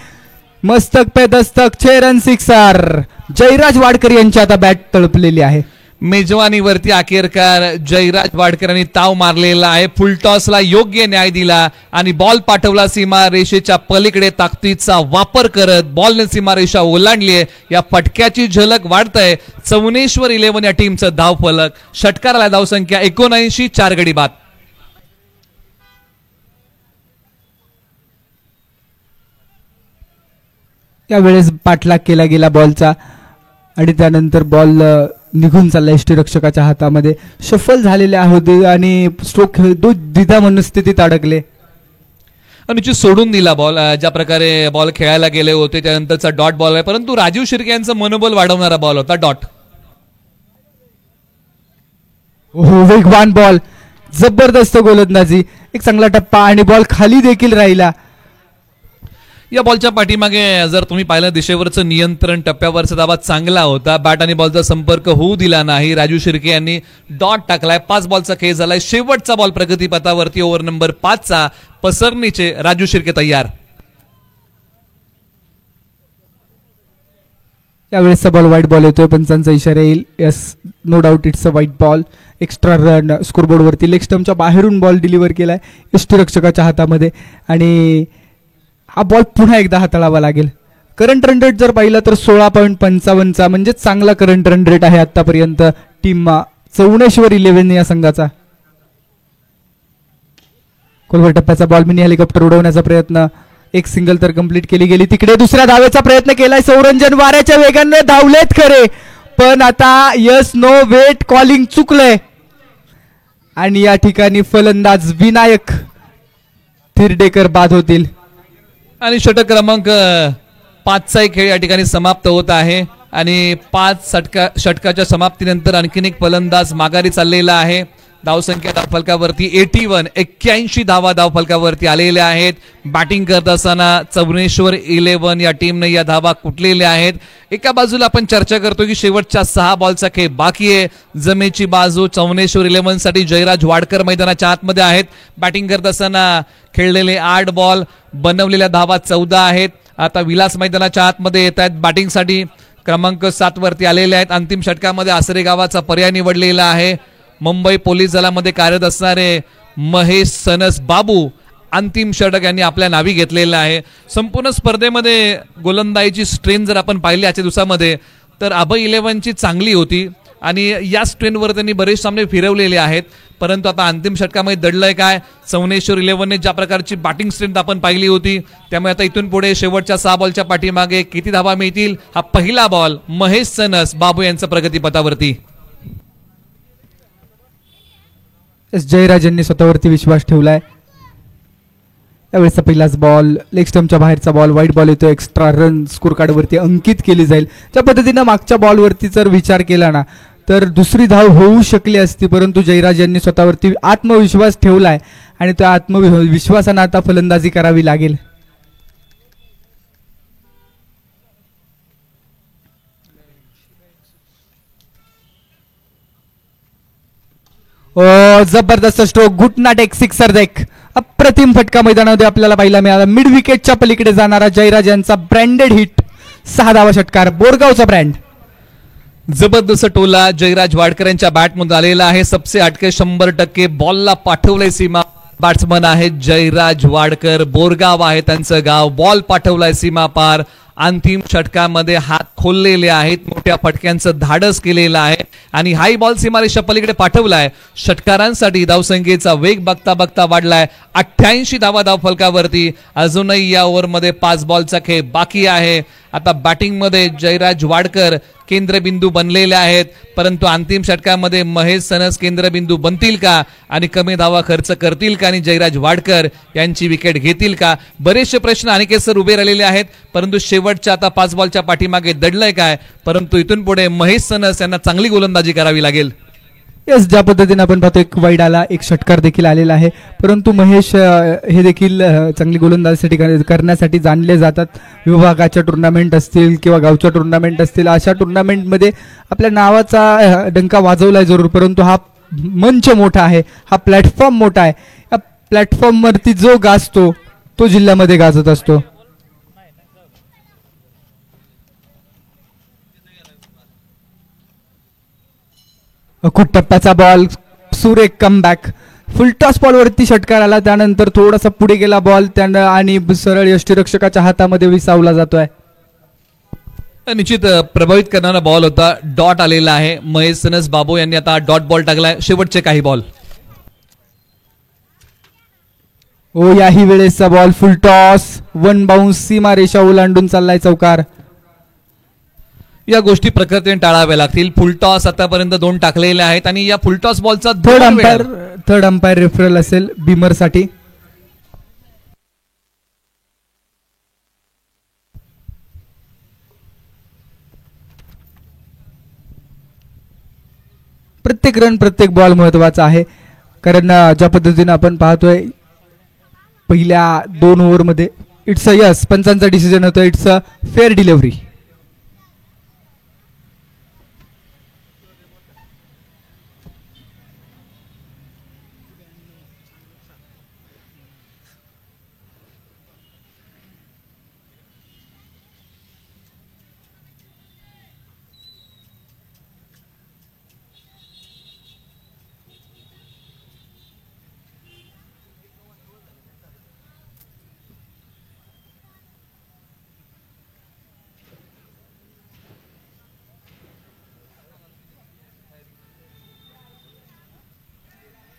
मस्तक पे दस्तक. 6 run sixer. जयराज वाडकर यांची आता बॅट तळपलेली आहे. मेजवानीवरती अखेरकार जयराज वाडकर यांनी ताव मारलेला आहे. फुलटॉसला योग्य न्याय दिला आणि बॉल पाठवला सीमा रेषेच्या पलीकडे. ताकदीचा वापर करत बॉलने सीमा रेषा ओलांडली आहे. या फटक्याची झलक वाढतंय. चौनेश्वर 11 या टीमचं धावफलक. षटकाराला धावसंख्या 79, 4 गडी बाद. यावेळेस पाठलाग केला गेला बॉलचा आणि त्यानंतर बॉल निघून चालला यष्टीरक्षकाच्या हातामध्ये. शफल झालेले होते आणि स्ट्रोक द्विधा मनस्थितीत अडकले. अनुचित सोडून दिला बॉल. ज्या प्रकारे बॉल खेळायला गेले होते त्यानंतरचा डॉट बॉल आहे, परंतु राजीव शिर्के यांचं मनोबल वाढवणारा बॉल होता. डॉट. हो, वेगवान बॉल, जबरदस्त गोलंदाजी, एक चांगला टप्पा आणि बॉल खाली देखील राहिला. या बॉलच्या पाठीमागे जर तुम्ही पाहिलं दिशेवरचं नियंत्रण, टप्प्यावरचा दाबा चांगला होता. बॅट आणि बॉलचा संपर्क होऊ दिला नाही. राजू शिर्के यांनी डॉट टाकलाय. 5 बॉलचा खेळ झालाय. शेवटचा बॉल प्रगतीपथावरती ओव्हर नंबर 5चा. पसरणीचे राजू शिर्के तयार. यावेळेसचा बॉल व्हाईट बॉल येतोय. पंचांचा इशारा येईल. Yes, no doubt it's a white ball. Extra run स्कोरबोर्डवरती. लेग स्टम्पच्या बाहेरून बॉल डिलिव्हर केलाय यष्टीरक्षकाच्या हातामध्ये आणि हा बॉल पुन्हा एकदा हाताळावा लागेल. करंट रन रेट जर पाहिलं तर 16.55 म्हणजे चांगला करंट रन रेट आहे आतापर्यंत टीम चौनेश्वर 11 या संघाचा. खोलवर टप्प्याचा बॉल, मिनी हेलिकॉप्टर उडवण्याचा प्रयत्न. एक सिंगल तर कंप्लीट केली गेली. तिकडे दुसऱ्या धावेचा प्रयत्न केलाय सौरंजन. वाऱ्याच्या वेगाने धावलेत खरे, पण आता यस नो वेट कॉलिंग चुकलंय आणि या ठिकाणी फलंदाज विनायक थिरडेकर बाद होतील. आणि षटक क्रमांक 5चा खेळ या ठिकाणी समाप्त होत आहे आणि 5 षटकाच्या समाप्तीनंतर आणखीन एक फलंदाज माघारी चाललेला आहे. धावसंख्या धावफलकावरती 81 धावा धावफलकावरती आलेल्या आहेत. बॅटिंग करत असताना चौनेश्वर 11 या टीमने या धावा कुटलेल्या आहेत. एका बाजूला आपण चर्चा करतो की शेवटच्या 6 बॉलचा खेळ बाकी आहे. जमेची बाजू चौनेश्वर 11 साठी जयराज वाडकर मैदानाच्या आतमध्ये आहेत. बॅटिंग करत असताना खेळलेले 8 बॉल, बनवलेल्या धावा 14 आहेत. आता विलास मैदानाच्या आतमध्ये येत आहेत. बॅटिंगसाठी क्रमांक 7 वरती आलेले आहेत. अंतिम षटकामध्ये आसरे गावाचा पर्याय निवडलेला आहे. मुंबई पोलीस दलामध्ये कार्यरत असणारे महेश सनस बाबू अंतिम षटक यांनी आपल्या नावी घेतलेलं आहे. संपूर्ण स्पर्धेमध्ये गोलंदाजीची स्ट्रेंथ जर आपण पाहिली आजच्या दिवसामध्ये तर अभय 11ची चांगली होती आणि या स्ट्रेंथवर त्यांनी बरेच सामने फिरवलेले आहेत. परंतु आता अंतिम षटकामध्ये दडलंय काय, चौनेश्वर 11ने ज्या प्रकारची बॅटिंग स्ट्रेंथ आपण पाहिली होती त्यामुळे आता इथून पुढे शेवटच्या 6 बॉलच्या पाठीमागे किती धावा मिळतील. हा पहिला बॉल महेश सनस बाबू यांचं प्रगतीपथावरती. जयराज यांनी स्वतःवरती विश्वास ठेवलाय. त्यावेळेसचा पहिलाच बॉल, लेग स्टम्पच्या बाहेरचा बॉल, व्हाईट बॉल येतो. एक्स्ट्रा रन स्कोर कार्डवरती अंकित केली जाईल. ज्या पद्धतीनं मागच्या बॉलवरती जर विचार केला ना तर दुसरी धाव होऊ शकली असती, परंतु जयराज यांनी स्वतःवरती आत्मविश्वास ठेवलाय आणि त्या आत्मविश्वासानं आता फलंदाजी करावी लागेल. जबरदस्त स्ट्रोक, घुटनाट एक सिक्सर देख. अप्रतिम फटका मैदानामध्ये आपल्याला पाहायला मिळाला. मिड विकेटच्या पलीकडे जाणारा जयराज यांचा ब्रँडेड हिट. 6 धावा षटकार, बोरगावचा ब्रँड. जबरदस्त टोला जयराज वाडकर यांच्या बॅटमधून आलेला आहे. सबसे हटके 100% बॉलला पाठवलंय सीमा. बॅट्समन आहेत जयराज वाडकर, बोरगाव आहे त्यांचं गाव. बॉल पाठवलाय सीमा पार. अंतिम षटकामध्ये हात खोललेले आहेत. मोठ्या फटक्यांचं धाडस केलेलं आहे आणि हाय बॉल सीमारेषा पलीकडे पाठवलाय. षटकारांसाठी धावसंख्येचा वेग बघता बघता वाढलाय. 88 धावा धावफलकावरती. अजूनही या ओव्हरमध्ये 5 बॉलचा खेळ बाकी आहे. आता बॅटिंगमध्ये जयराज वाडकर केंद्रबिंदू बनलेले आहेत, परंतु अंतिम षटकामध्ये महेश सनस केंद्रबिंदू बनतील का आणि कमी धावा खर्च करतील का आणि जयराज वाडकर यांची विकेट घेतील का. बरेचसे प्रश्न अनिकेत सर उभे राहिलेले आहेत, परंतु शेवटच्या आता 5 बॉलच्या पाठीमागे दडलंय काय, परंतु इथून पुढे महेश सनस यांना चांगली गोलंदाजी करावी लागेल. यस, ज्या पद्धतीने आपण पाहतो एक वाईड आला, एक षटकार देखील आलेला आहे, परंतु महेश हे देखील चांगली गोलंदाजीसाठी करण्यासाठी जाणले जातात. विभागाच्या टुर्नामेंट असतील किंवा गावच्या टुर्नामेंट असतील, अशा टुर्नामेंटमध्ये आपल्या नावाचा डंका वाजवलाय जरूर, परंतु हा मंच मोठा आहे, हा प्लॅटफॉर्म मोठा आहे. या प्लॅटफॉर्मवरती जो गाजतो तो जिल्ह्यामध्ये गाजत असतो. खूप टप्प्याचा बॉल, सुरेख कमबॅक. फुलटॉस बॉलवरती षटकार आला, त्यानंतर थोडासा पुढे गेला बॉल त्यानं आणि सरळ यष्टीरक्षकाच्या हातामध्ये विसावला जातोय. निश्चित प्रभावित करणारा बॉल होता. डॉट आलेला आहे. महेश सनस बाबू यांनी आता डॉट बॉल टाकलाय. शेवटचे काही बॉल. ओ याही वेळेसचा बॉल फुलटॉस, वन बाउन्स, सीमा रेषा ओलांडून चाललाय चौकार. या गोष्टी प्रकृतीने टाळाव्या लागतील. फुलटॉस आतापर्यंत 2 टाकलेले आहेत आणि या फुलटॉस बॉलचा थर्ड अंपायर रेफरल असेल बिमर साठी. प्रत्येक रन प्रत्येक बॉल महत्वाचा आहे, कारण ज्या पद्धतीने आपण पाहतोय पहिल्या 2 ओव्हरमध्ये इट्स अ यस, पंचांचा डिसिजन होतं, इट्स अ फेअर डिलिव्हरी.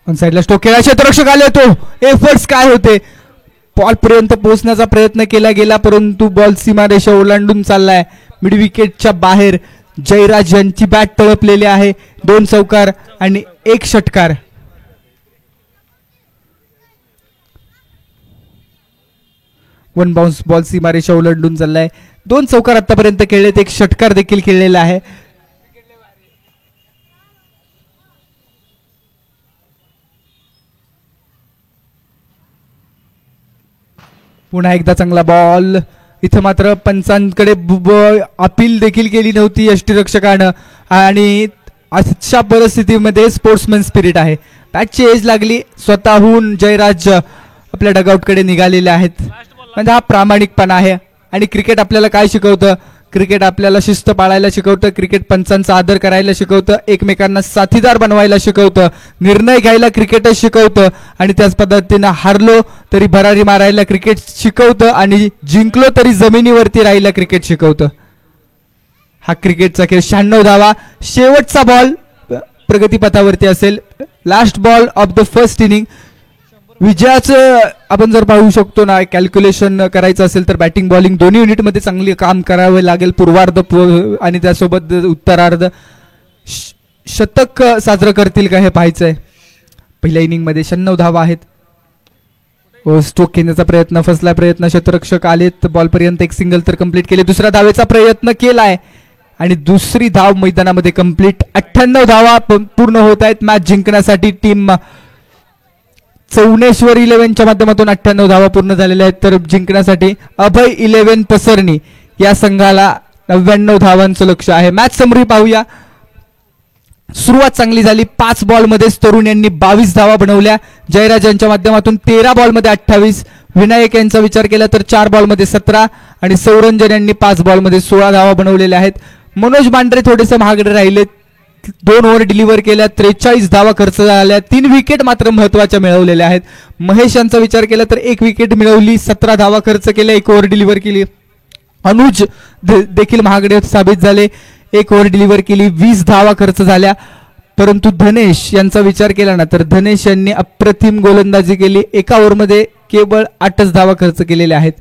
साईडला स्टोक केला, क्षेत्ररक्षक आले, तो एफर्ट्स काय होते, बॉल पर्यंत पोहोचण्याचा प्रयत्न केला गेला परंतु बॉल सीमारेषा ओलांडून चाललाय मिड विकेटच्या बाहेर. जयराज यांची बॅट तळपलेली आहे. 2 चौकार आणि 1 षटकार. वन बाउन्स बॉल सीमारेषा ओलांडून चाललाय. 2 चौकार आतापर्यंत खेळलेत, 1 षटकार देखील खेळलेला आहे. पुन्हा एकदा चांगला बॉल. इथं मात्र पंचांकडे अपील देखील केली नव्हती यष्टीरक्षकानं आणि अशा परिस्थितीमध्ये स्पोर्ट्समॅन स्पिरिट आहे. बॅटची एज लागली, स्वतःहून जयराज आपल्या डगआउटकडे निघालेले आहेत. म्हणजे हा प्रामाणिकपणा आहे. आणि क्रिकेट आपल्याला काय शिकवतं, क्रिकेट आपल्याला शिस्त पाळायला शिकवतं, क्रिकेट पंचांचा आदर करायला शिकवतं, एकमेकांना साथीदार बनवायला शिकवतं, निर्णय घ्यायला क्रिकेटच शिकवतं आणि त्याच पद्धतीनं हारलो तरी भरारी मारायला क्रिकेट शिकवतं आणि जिंकलो तरी जमिनीवरती राहायला क्रिकेट शिकवतं. हा क्रिकेटचा खेळ. 96 धावा, शेवटचा बॉल प्रगतीपथावरती असेल. Last ball of the first inning. विजयाचं आपण जर पाहू शकतो ना, कॅल्क्युलेशन करायचं असेल तर बॅटिंग बॉलिंग दोन्ही युनिटमध्ये चांगली काम करावे लागेल. पूर्वार्ध आणि त्यासोबत उत्तरार्ध शतक साजरं करतील का हे पाहायचंय. पहिल्या इनिंगमध्ये 96 धावा आहेत. स्ट्रोक घेण्याचा प्रयत्न, फसला प्रयत्न, क्षेत्ररक्षक आलेत बॉलपर्यंत, 1 सिंगल तर कंप्लीट केले. दुसऱ्या धावेचा प्रयत्न केलाय आणि दुसरी धाव मैदानामध्ये कंप्लीट. 98 धावा पूर्ण होत आहेत मॅच जिंकण्यासाठी. टीम चौनेश्वर 11च्या माध्यमातून 98 धावा पूर्ण झालेल्या आहेत. तर जिंकण्यासाठी अभय 11 पसरणी या संघाला 99 धावांचं लक्ष आहे. मॅच समरी पाहूया. सुरुवात चांगली झाली. 5 बॉलमध्येच तरुण यांनी 22 धावा बनवल्या. जयराज यांच्या माध्यमातून 13 बॉलमध्ये 28. विनायक यांचा विचार केला तर 4 बॉलमध्ये 17 आणि सौरंजन यांनी 5 बॉलमध्ये 16 धावा बनवलेल्या आहेत. मनोज मांढरे थोडेसे महागडे राहिले. 2 ओव्हर डिलिव्हर केल्या, 43 धावा खर्च झाल्या. 3 विकेट मात्र महत्वाच्या मिळवलेल्या आहेत. महेश यांचा विचार केला तर 1 विकेट मिळवली, 17 धावा खर्च केल्या, 1 ओव्हर डिलिव्हर केली. अनुज देखील महागडे साबित झाले, 1 ओव्हर डिलिव्हर केली, 20 धावा खर्च झाल्या. परंतु धनेश यांचा विचार केला ना तर धनेश यांनी अप्रतिम गोलंदाजी केली. 1 ओव्हरमध्ये केवळ 8च धावा खर्च केलेल्या आहेत.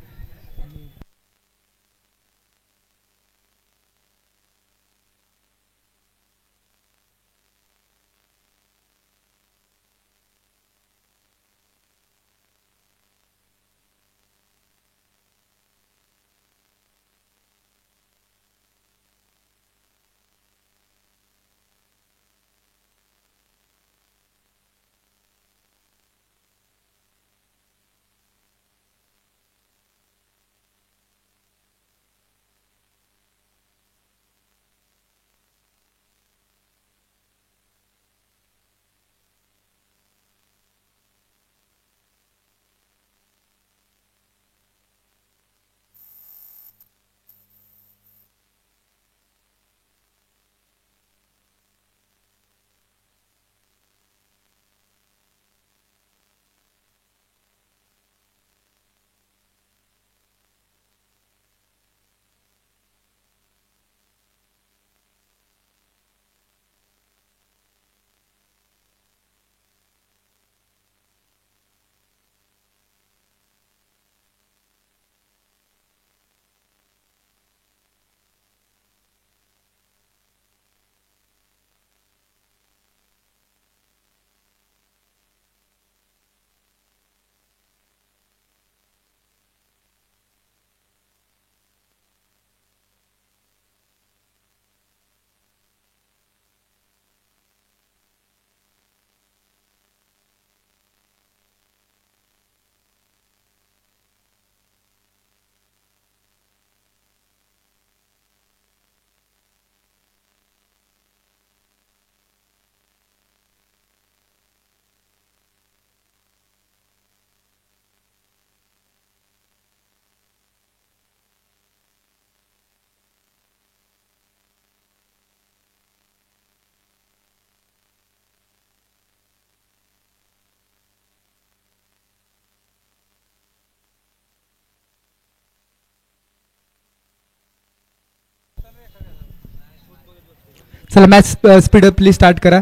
चला मॅच स्पीडअपली स्टार्ट करा.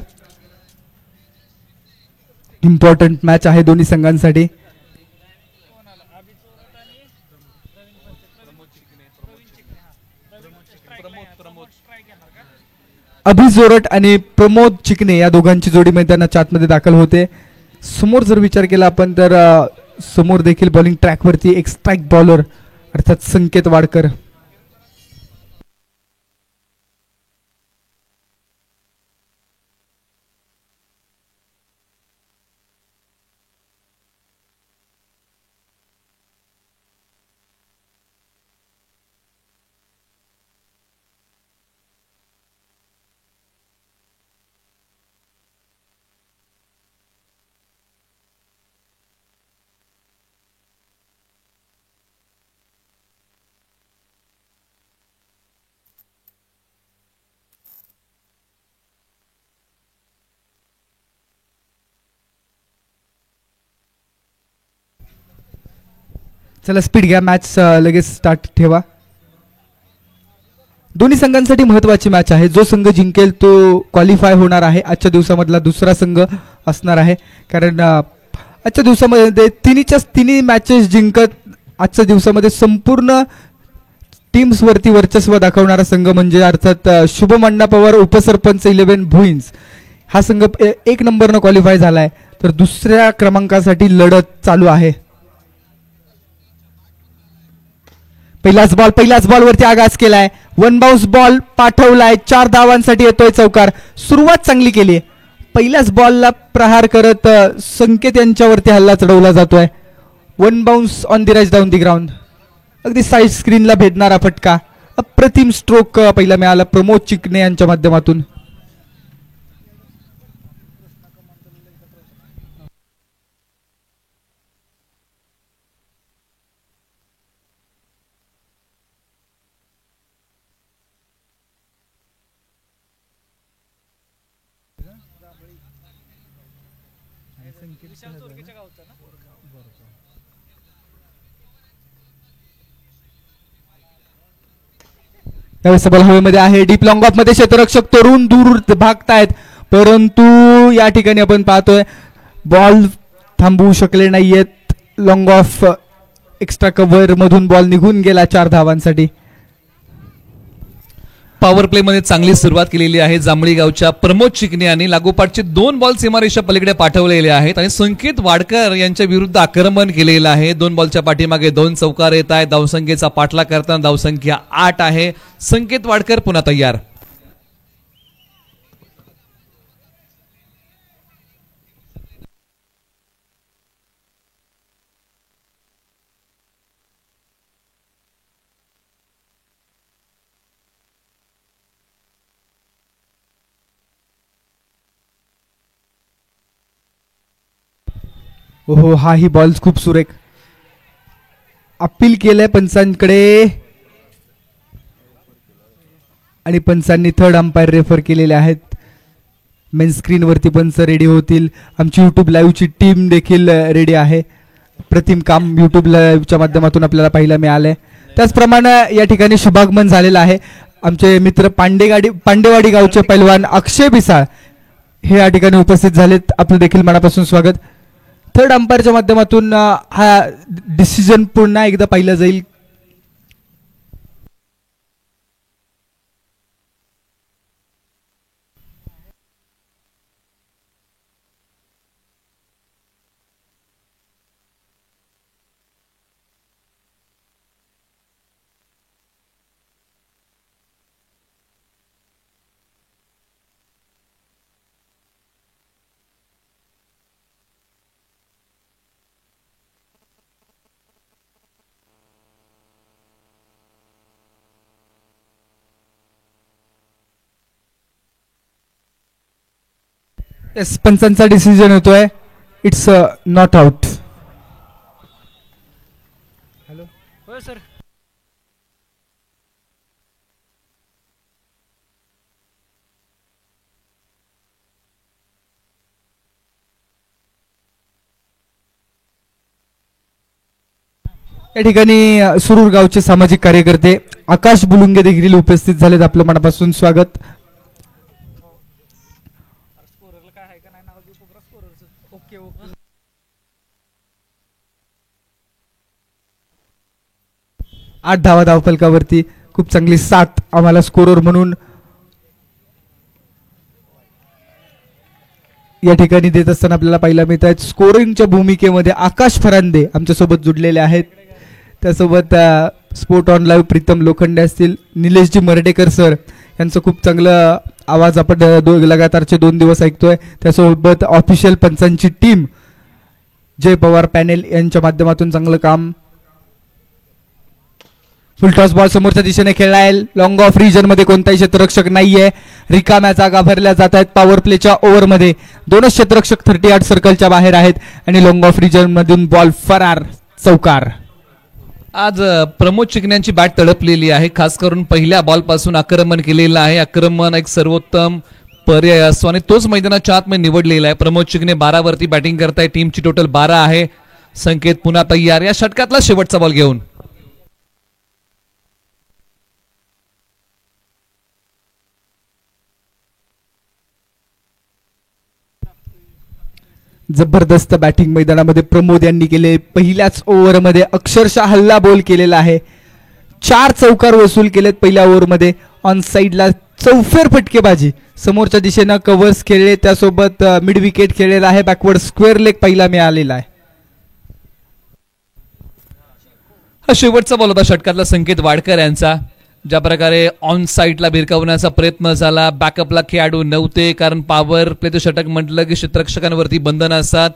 इम्पॉर्टंट मॅच आहे दोन्ही संघांसाठी. अभि जोरट आणि प्रमोद चिकणे या दोघांची जोडी मैदानाच्या आतमध्ये दाखल होते. समोर जर विचार केला आपण तर समोर देखील बॉलिंग ट्रॅकवरती एक स्ट्राईक बॉलर अर्थात संकेत वाडकर. चला स्पीड घ्या. मॅच लगेच स्टार्ट ठेवा. दोन्ही संघांसाठी महत्वाची मॅच आहे. जो संघ जिंकेल तो क्वालिफाय होणार आहे. आजच्या दिवसामधला दुसरा संघ असणार आहे. कारण आजच्या दिवसामध्ये तिन्ही मॅचेस जिंकत आजच्या दिवसामध्ये संपूर्ण टीम्स वरती वर्चस्व दाखवणारा संघ म्हणजे अर्थात शुभम अण्णा पवार उपसरपंच 11 भुईन्स हा संघ 1 नंबरनं क्वालिफाय झालाय. तर दुसऱ्या क्रमांकासाठी लढत चालू आहे. पहिलाच बॉल वरती आगास केलाय. 1 बाउन्स बॉल पाठवलाय. 4 धावांसाठी येतोय चौकार. सुरुवात चांगली केली. पहिल्याच बॉलला प्रहार करत संकेत यांच्यावरती हल्ला चढवला जातोय. 1 bounce on the rush down the ground. अगदी साईड स्क्रीनला भेदणारा फटका. अप्रतिम स्ट्रोक पहिला मिळाला प्रमोद चिकणे यांच्या माध्यमातून. यावेळेस बॉल हवेमध्ये आहे. डीप लॉंग ऑफ मध्ये क्षेत्ररक्षक तरुण दूर भागतायत. परंतु या ठिकाणी आपण पाहतोय बॉल थांबवू शकले नाहीयेत. लॉंग ऑफ एक्स्ट्रा कव्हर मधून बॉल निघून गेला 4 धावांसाठी. पॉवर प्ले मध्ये चांगली सुरुवात केलेली आहे जांभळी गावच्या प्रमोद चिकणे यांनी. लागोपाठचे 2 बॉल सीमारेषा पलीकडे पाठवलेले आहेत आणि संकेत वाडकर यांच्या विरुद्ध आक्रमण केलेलं आहे. 2 बॉलच्या पाठीमागे 2 चौकार येत आहेत. धावसंख्येचा पाठलाग करताना धावसंख्या 8 आहे. संकेत वाडकर पुन्हा तयार. ओहो हाही बॉल खूप सुरेख. अपील केलंय पंचांकडे आणि पंचांनी थर्ड अंपायर रेफर केलेले आहेत. मेन स्क्रीनवरती पंच रेडी होतील. आमची युट्यूब लाईव्हची टीम देखील रेडी आहे. प्रतिम काम युट्यूब लाईव्हच्या माध्यमातून आपल्याला पाहायला मिळालंय. त्याचप्रमाणे या ठिकाणी शुभागमन झालेलं आहे. आमचे मित्र पांडेवाडी गावचे पैलवान अक्षय बिसाळ हे या ठिकाणी उपस्थित झालेत. आपलं देखील मनापासून स्वागत. थर्ड अंपायरच्या माध्यमातून हा डिसिजन पुन्हा एकदा पाहिला जाईल. येस पंचांचा डिसिजन होतोय. It's not out. हॅलो हो सर. या ठिकाणी सुरूर गावचे सामाजिक कार्यकर्ते आकाश बुलुंगे देखील उपस्थित झालेत. आपलं मनापासून स्वागत. 8 धावा धावफलकावरती. खूप चांगली साथ आम्हाला स्कोरर म्हणून या ठिकाणी देत असताना आपल्याला पाहायला मिळत आहेत. स्कोरिंगच्या भूमिकेमध्ये आकाश फरांदे आमच्यासोबत जुडलेले आहेत. त्यासोबत sport on live Pritam Lokhande असतील, निलेशजी मर्डेकर सर यांचं खूप चांगलं आवाज आपण लगातारचे 2 दिवस ऐकतोय. त्यासोबत ऑफिशियल पंचांची टीम जय पवार पॅनेल यांच्या माध्यमातून चांगलं काम. फुल टॉस बॉल समोरच्या दिशेने खेळलाय. लॉंग ऑफ रिजन मध्ये कोणताही क्षेत्ररक्षक नाहीये. रिकाम्या जागा भरल्या जात आहेत. पॉवर प्लेच्या ओव्हरमध्ये 2च क्षेत्ररक्षक 38 सर्कलच्या बाहेर आहेत आणि लॉंग ऑफ रिजन मधून बॉल फरार, चौकार. आज प्रमोद चिकण्यांची बॅट तडपलेली आहे. खास करून पहिल्या बॉल पासून आक्रमण केलेलं आहे. आक्रमण एक सर्वोत्तम पर्याय असतो आणि तोच मैदानाच्या आतमध्ये निवडलेला आहे. प्रमोद चिकणे 12 वरती बॅटिंग करताय. टीमची टोटल 12 आहे. संकेत पुन्हा तयार या षटकातला शेवटचा बॉल घेऊन. जबरदस्त बॅटिंग मैदानामध्ये प्रमोद यांनी केले. पहिल्याच ओव्हरमध्ये अक्षरशः हल्ला बॉल केलेला आहे. 4 चौकार वसूल केलेत पहिल्या ओव्हरमध्ये. ऑन साईडला चौफेर फटकेबाजी, समोरच्या दिशेनं कव्हर्स खेळले, त्यासोबत मिड विकेट खेळलेला आहे. बॅकवर्ड स्क्वेअर लेग पहिला मिळालेला आहे. हा शेवटचा बॉल होता षटकातला संकेत वाडकर यांचा. ज्या प्रकारे ऑन साईडला भिरकावण्याचा प्रयत्न झाला, बॅकअपला खेळाडू नव्हते कारण पॉवर प्लेचं षटक म्हटलं की क्षेत्ररक्षकांवरती बंधन असतात.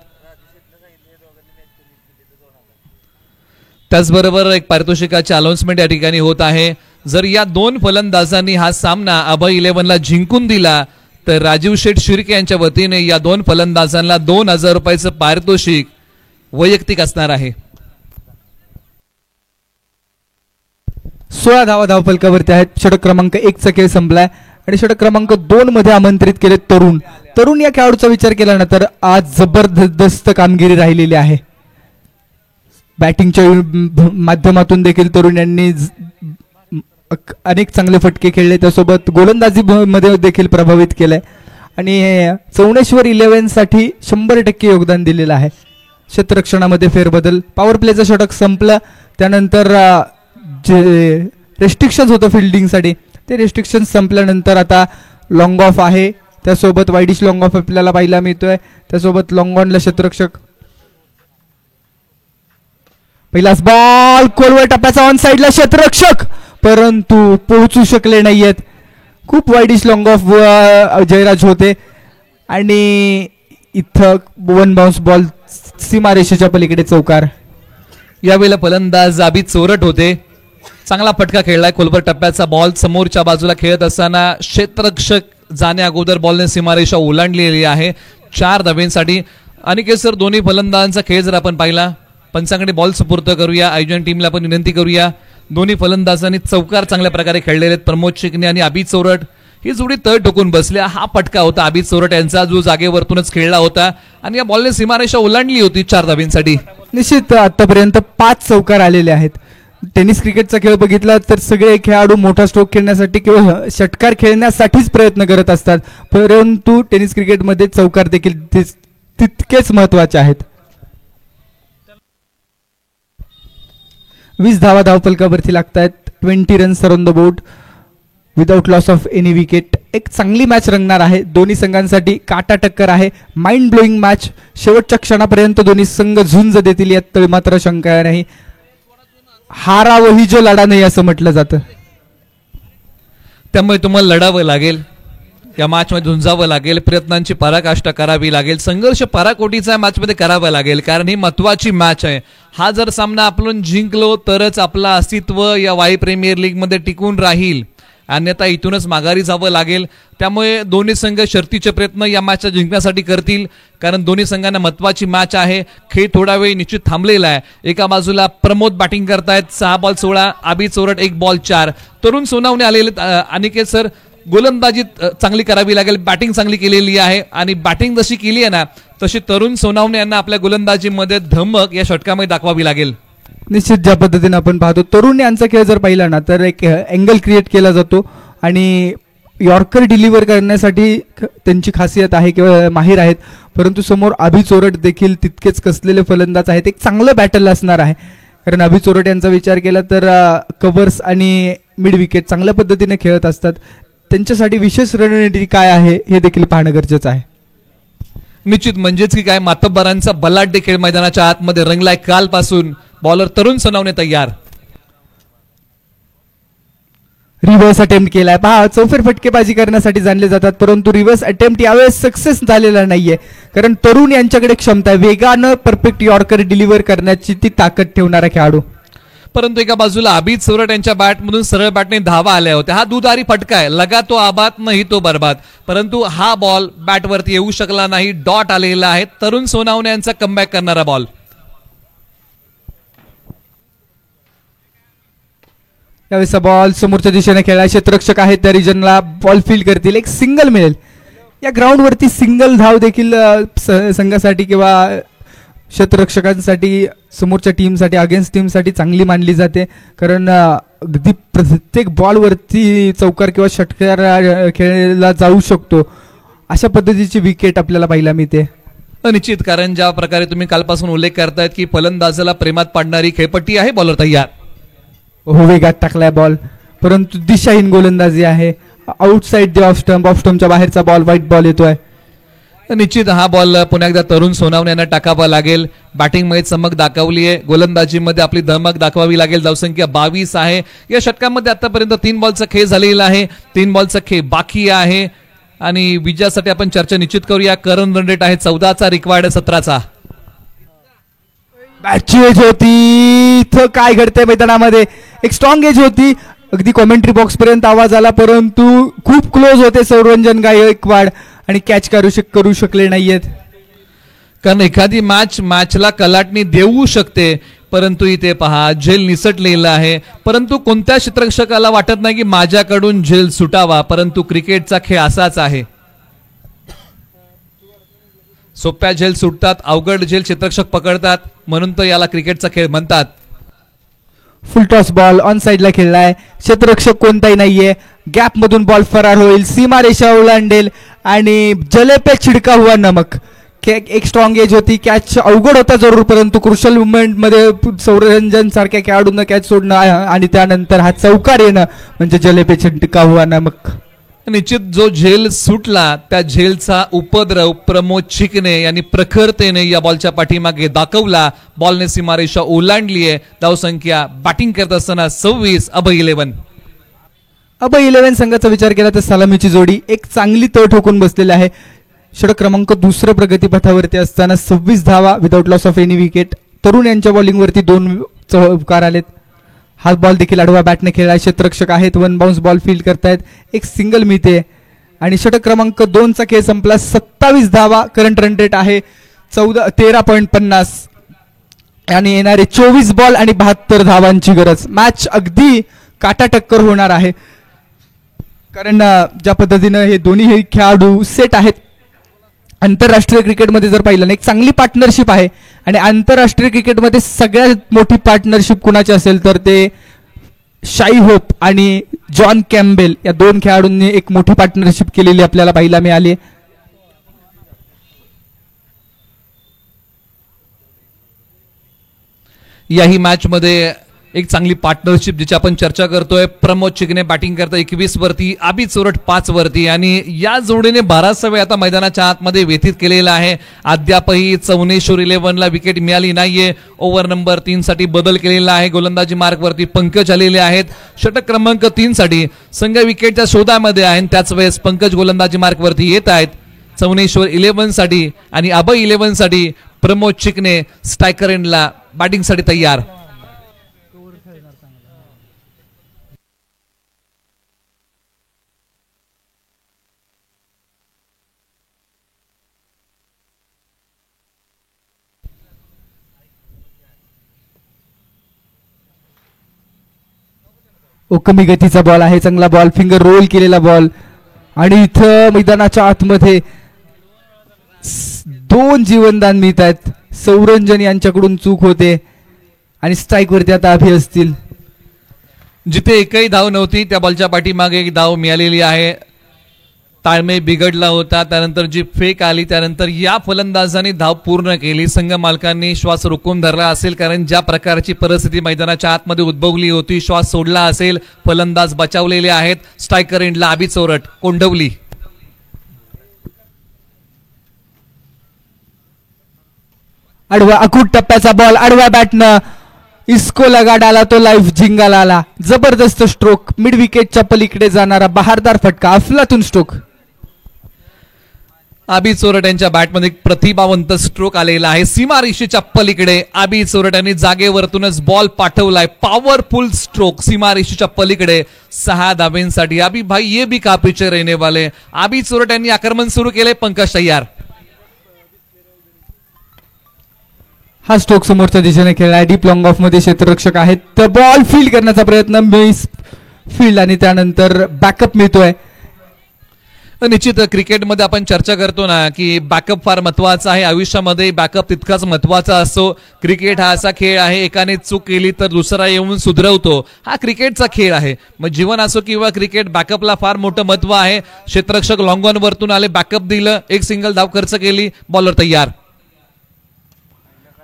त्याचबरोबर एक पारितोषिकाची अनाउन्समेंट या ठिकाणी होत आहे. जर या 2 फलंदाजांनी हा सामना अभय 11ला जिंकून दिला तर राजीव शेठ शिर्के यांच्या वतीने या 2 फलंदाजांना 2000 रुपयाचं पारितोषिक वैयक्तिक असणार आहे. 16 धावा धावफलकावरती आहेत. षटक क्रमांक 1चा खेळ संपलाय आणि षटक क्रमांक 2 मध्ये आमंत्रित केले तरुण या खेळाडूचा विचार केला ना तर आज जबरदस्त कामगिरी राहिलेली आहे. बॅटिंगच्या माध्यमातून देखील तरुण यांनी अनेक चांगले फटके खेळले. त्यासोबत गोलंदाजी मध्ये देखील प्रभावित केलंय आणि चौणेश्वर 11 साठी 100% योगदान दिलेलं आहे. क्षेत्ररक्षणामध्ये फेरबदल. पॉवर प्लेचं षटक संपलं त्यानंतर जे रेस्ट्रिक्शन होतं फिल्डिंगसाठी ते रेस्ट्रिक्शन संपल्यानंतर आता लॉंग ऑफ आहे. त्यासोबत वाईडिश लॉंग ऑफ आपल्याला पाहायला मिळतोय. त्यासोबत लॉंग ऑनला क्षेत्ररक्षक. पहिलाच बॉल कोलवर टप्प्याचा ऑन साईडला क्षेत्ररक्षक परंतु पोहोचू शकले नाहीयेत. खूप वाईडिश लॉंग ऑफ जयराज होते आणि इथं 1 बाउन्स बॉल सीमारेषेच्या पलीकडे चौकार. यावेळेला फलंदाज आबी चोरट होते. चांगला फटका खेळलाय. खोलवर टप्प्याचा बॉल समोरच्या बाजूला खेळत असताना क्षेत्ररक्षक जाण्या अगोदर बॉलने सीमारेषा ओलांडलेली आहे 4 धावेंसाठी. अनिकेत सर, दोन्ही फलंदाजांचा खेळ जर आपण पाहिला, पंचांकडे बॉल सुपूर्द करूया. आयोजन टीमला पण विनंती करूया. दोन्ही फलंदाजांनी चौकार चांगल्या प्रकारे खेळलेले आहेत. प्रमोद चिकणे आणि आबी चोरट ही जोडी तळ ठोकून बसल्या. हा फटका होता आबी चोरट यांचा जो जागेवरतूनच खेळला होता आणि या बॉलने सीमारेषा ओलांडली होती 4 धावेंसाठी. निश्चित आतापर्यंत 5 चौकार आलेले आहेत. टेनिस क्रिकेटचा खेळ बघितला तर सगळे खेळाडू मोठा स्ट्रोक खेळण्यासाठी किंवा षटकार खेळण्यासाठीच प्रयत्न करत असतात, परंतु टेनिस क्रिकेटमध्ये चौकार देखील तितकेच महत्वाचे आहेत. 20 धावा धावफलकावरती लागतायत. 20 runs on the board without loss of any wicket. एक चांगली मॅच रंगणार आहे. दोन्ही संघांसाठी काटा टक्कर आहे. Mind blowing match. शेवटच्या क्षणापर्यंत दोन्ही संघ झुंज देतील यात मात्र शंका नाही. हारावही जो लढा नाही असं म्हटलं जातं. त्यामुळे तुम्हाला लढावं लागेल, या मॅचमध्ये झुंजावं लागेल, प्रयत्नांची पराकाष्ठा करावी लागेल, संघर्ष पराकोटीचा मॅचमध्ये करावा लागेल कारण ही महत्वाची मॅच आहे. हा जर सामना आपण जिंकलो तरच आपला अस्तित्व या वाई प्रीमियर लीग मध्ये टिकून राहील, अन्यथा इथूनच माघारी जावं लागेल. त्यामुळे दोन्ही संघ शर्तीचे प्रयत्न या मॅचला जिंकण्यासाठी करतील कारण दोन्ही संघांना महत्वाची मॅच आहे. खेळ थोडा वेळ निश्चित थांबलेला आहे. एका बाजूला प्रमोद बॅटिंग करतायत 6 बॉल 16, आबी चोरट 1 बॉल 4. तरुण सोनावणे आलेले. अनिकेत सर, गोलंदाजी चांगली करावी लागेल, बॅटिंग चांगली केलेली आहे आणि बॅटिंग जशी केली आहे ना तशी तरुण सोनावणे यांना आपल्या गोलंदाजीमध्ये धमक या षटकामध्ये दाखवावी लागेल. निश्चित ज्या पद्धतीने आपण पाहतो तरुण यांचा खेळ जर पाहिला ना तर एक अँगल क्रिएट केला जातो आणि यॉर्कर डिलिव्हर करण्यासाठी त्यांची खासियत आहे किंवा माहीर आहेत, परंतु समोर आबी चोरट देखील तितकेच कसलेले फलंदाज आहेत. एक चांगलं बॅटल असणार आहे. कारण अभि चोरट यांचा विचार केला तर कव्हर्स आणि मिड विकेट चांगल्या पद्धतीने खेळत असतात. त्यांच्यासाठी विशेष रणनीती काय आहे हे देखील पाहणं गरजेचं आहे. निश्चित म्हणजेच की काय मातब्बरांचा बलाढ्य खेळ मैदानाच्या आतमध्ये रंगलाय. कालपासून बॉलर तरुण सोनावणे तयार. रिव्हर्स अटेम्प्ट केलाय. पहा चौफेर फटकेबाजी करण्यासाठी जाणले जातात परंतु रिव्हर्स अटेम्प्ट यावेळेस सक्सेस झालेला नाहीये. कारण तरुण यांच्याकडे क्षमता आहे वेगानं परफेक्ट यॉर्कर डिलिव्हर करण्याची ती ताकद ठेवणारा खेळाडू. परंतु एका बाजूला अभित चोरट यांच्या बॅटमधून सरळ बॅटने धावा आल्या होत्या. हा दुधारी फटका आहे. लगा तो आबाद नाही तो बर्बाद. परंतु हा बॉल बॅटवरती येऊ शकला नाही. डॉट आलेला आहे. तरुण सोनावणे यांचा कमबॅक करणारा बॉल. यावेळेस बॉल समोरच्या दिशेने खेळला. क्षेत्ररक्षक आहेत त्या रिजनला बॉल फील्ड करतील. एक सिंगल मिळेल. या ग्राउंडवरती सिंगल धाव देखील संघासाठी किंवा क्षेत्ररक्षकांसाठी समोरच्या टीमसाठी अगेन्स्ट टीमसाठी चांगली मानली जाते. कारण अगदी प्रत्येक बॉलवरती चौकार किंवा षटकार खेळला जाऊ शकतो. अशा पद्धतीची विकेट आपल्याला पाहायला मिळते. निश्चित कारण ज्या प्रकारे तुम्ही कालपासून उल्लेख करतायत की फलंदाजाला प्रेमात पाडणारी खेळपट्टी आहे. बॉलर तयार. हो वेगात टाकलाय बॉल परंतु दिशाहीन गोलंदाजी आहे. आउटसाइड द ऑफ स्टंपच्या बाहेरचा बॉल व्हाईट बॉल येतोय. निश्चित हा बॉल पुन्हा एकदा तरुण सोनावणे यांना टाकावा लागेल. बॅटिंगमध्ये चमक दाखवली आहे. गोलंदाजीमध्ये आपली धमक दाखवावी लागेल. धावसंख्या 22 आहे. या षटकामध्ये आतापर्यंत 3 बॉलचा खेळ झालेला आहे. 3 बॉलचा खेळ बाकी आहे आणि विजयासाठी आपण चर्चा निश्चित करूया. करंट रन रेट आहे 14चा. रिक्वायर्ड 17चा. मॅचची एज होती. इथं काय घडतंय मैदानामध्ये. एक स्ट्रॉंग एज होती. अगदी कॉमेंट्री बॉक्स पर्यंत आवाज आला परंतु खूप क्लोज होते सौरंजन गायकवाड आणि कॅच करू शकले नाहीयेत. कारण एखादी मॅचला कलाटणी देऊ शकते परंतु इथे पहा झेल निसटलेला आहे. परंतु कोणत्या क्षेत्ररक्षकाला वाटत नाही की माझ्याकडून झेल सुटावा. परंतु क्रिकेटचा खेळ असाच आहे. सोप्या झेल सुटतात. अवघड झेल क्षेत्ररक्षक पकडतात. म्हणून तर याला क्रिकेटचा खेळ म्हणतात. फुल टॉस बॉल ऑन साइडला खेळलाय. क्षेत्ररक्षक कोणताही नाहीये. गॅप मधून बॉल फरार होईल. सीमारेषा ओलांडेल आणि जले पे छिडका हुआ नमक. एक स्ट्रॉंग एज होती. कॅच अवघड होता जरूर परंतु क्रुशल मुवमेंट मध्ये सौरंजन सारख्या खेळाडूंना कॅच सोडणं आणि त्यानंतर हा चौकार येणं म्हणजे जले पे छिडका हुआ नमक. निश्चित जो झेल सुटला त्या झेलचा उपद्रव प्रमोद चिकणे यांनी प्रखरतेने या बॉलच्या पाठीमागे दाखवला. बॉलने सीमारेषा ओलांडली आहे. धावसंख्या बॅटिंग करत असताना 26. अभय 11. अभय 11 संघाचा विचार केला तर सलामीची जोडी एक चांगली तळ ठोकून बसलेली आहे. षटक क्रमांक 2 प्रगतीपथावरती असताना 26 धावा without loss of any wicket. तरुण यांच्या बॉलिंगवरती 2 चौकार आलेत. हा बॉल देखील आडवा बॅटने खेळला. क्षेत्ररक्षक आहेत. 1 बाउन्स बॉल फील्ड करतायत. एक सिंगल मिळते आणि षटक क्रमांक 2चा खेळ संपला. 27 धावा करंट रन रेट आहे 13.50 आणि येणारे 24 बॉल आणि 72 धावांची गरज. मॅच अगदी काटा टक्कर होणार आहे कारण ज्या पद्धतीनं हे दोन्ही खेळाडू सेट आहेत. आंतरराष्ट्रीय क्रिकेटमध्ये जर पाहिलं ना एक चांगली पार्टनरशिप आहे आणि आंतरराष्ट्रीय क्रिकेटमध्ये सगळ्यात मोठी पार्टनरशिप कुणाची असेल तर ते शाई होप आणि जॉन कॅम्बेल या 2 खेळाडूंनी एक मोठी पार्टनरशिप केलेली आपल्याला पाहायला मिळाली. याही मॅच मध्ये एक चांगली पार्टनरशिप जिची आपण चर्चा करतोय. प्रमोद चिकणे बॅटिंग करता 21 वरती. अभि चोरट 5 वरती आणि या जोडीने बराचसा वेळ आता मैदानाच्या आतमध्ये व्यतीत केलेला आहे. अद्यापही चौनेश्वर 11ला विकेट मिळाली नाहीये. ओव्हर नंबर 3 साठी बदल केलेला आहे. गोलंदाजी मार्क वरती पंकज आलेले आहेत. षटक क्रमांक 3 साठी संघ विकेटच्या शोधामध्ये आहे. त्याच वेळेस पंकज गोलंदाजी मार्क वरती येत आहेत. चौनेश्वर 11 साठी आणि अभय 11 साठी प्रमोद चिकणे स्ट्रायकर एंडला बॅटिंग साठी तयार. कमी गतीचा बॉल आहे. चांगला बॉल फिंगर रोल केलेला बॉल आणि इथं मैदानाच्या आतमध्ये 2 जीवनदान मिळत आहेत. सौरंजन यांच्याकडून चूक होते आणि स्ट्राईक वरती आता अभि असतील. जिथे एकही धाव नव्हती त्या बॉलच्या पाठीमागे एक धाव मिळालेली आहे. ताळमेळ बिघडला होता, त्यानंतर जी फेक आली त्यानंतर या फलंदाजाने धाव पूर्ण केली. संघ मालकांनी श्वास रोखून धरला असेल, कारण ज्या प्रकारची परिस्थिती मैदानाच्या आतमध्ये उद्भवली होती, श्वास सोडला असेल. फलंदाज बचावलेले आहेत. स्ट्रायकर एंडला आबी चोरट, कोंडवली. आडवा अकूट टप्प्याचा बॉल आडव्या बॅटनं इस्को लगा डाला तो लाईफ जिंगाला आला. जबरदस्त स्ट्रोक, मिड विकेटच्या पलीकडे जाणारा बहारदार फटका, अफलातून स्ट्रोक. आबी चोरट यांच्या बॅटमध्ये एक प्रतिभावंत स्ट्रोक आलेला आहे. सीमारेषेच्या पलीकडे आबी चोरट यांनी जागेवरतूनच बॉल पाठवलाय. पॉवरफुल स्ट्रोक सीमारेषेच्या पलीकडे 6 धाब्यांसाठी. आबी भाई ये भी का पीछे रहने वाले. आबी चोरट यांनी आक्रमण सुरू केले. पंकज तयार. हा स्ट्रोक समोरच्या दिशेने खेळलाय. डीप लॉंग ऑफ मध्ये क्षेत्ररक्षक आहेत, तर बॉल फील्ड करण्याचा प्रयत्न, मिस फील्ड आणि त्यानंतर बॅकअप मिळतोय. निश्चित क्रिकेटमध्ये आपण चर्चा करतो ना की बॅकअप फार महत्वाचा आहे. आयुष्यामध्ये बॅकअप तितकाच महत्वाचा असतो. क्रिकेट हा असा खेळ आहे, एकाने चूक केली तर दुसरा येऊन सुधरवतो. हा क्रिकेटचा खेळ आहे. मग जीवन असो किंवा क्रिकेट, बॅकअपला फार मोठं महत्व आहे. क्षेत्ररक्षक लॉंग ऑन वरतून आले, बॅकअप दिलं, एक सिंगल धाव खर्च केली, बॉलर तयार.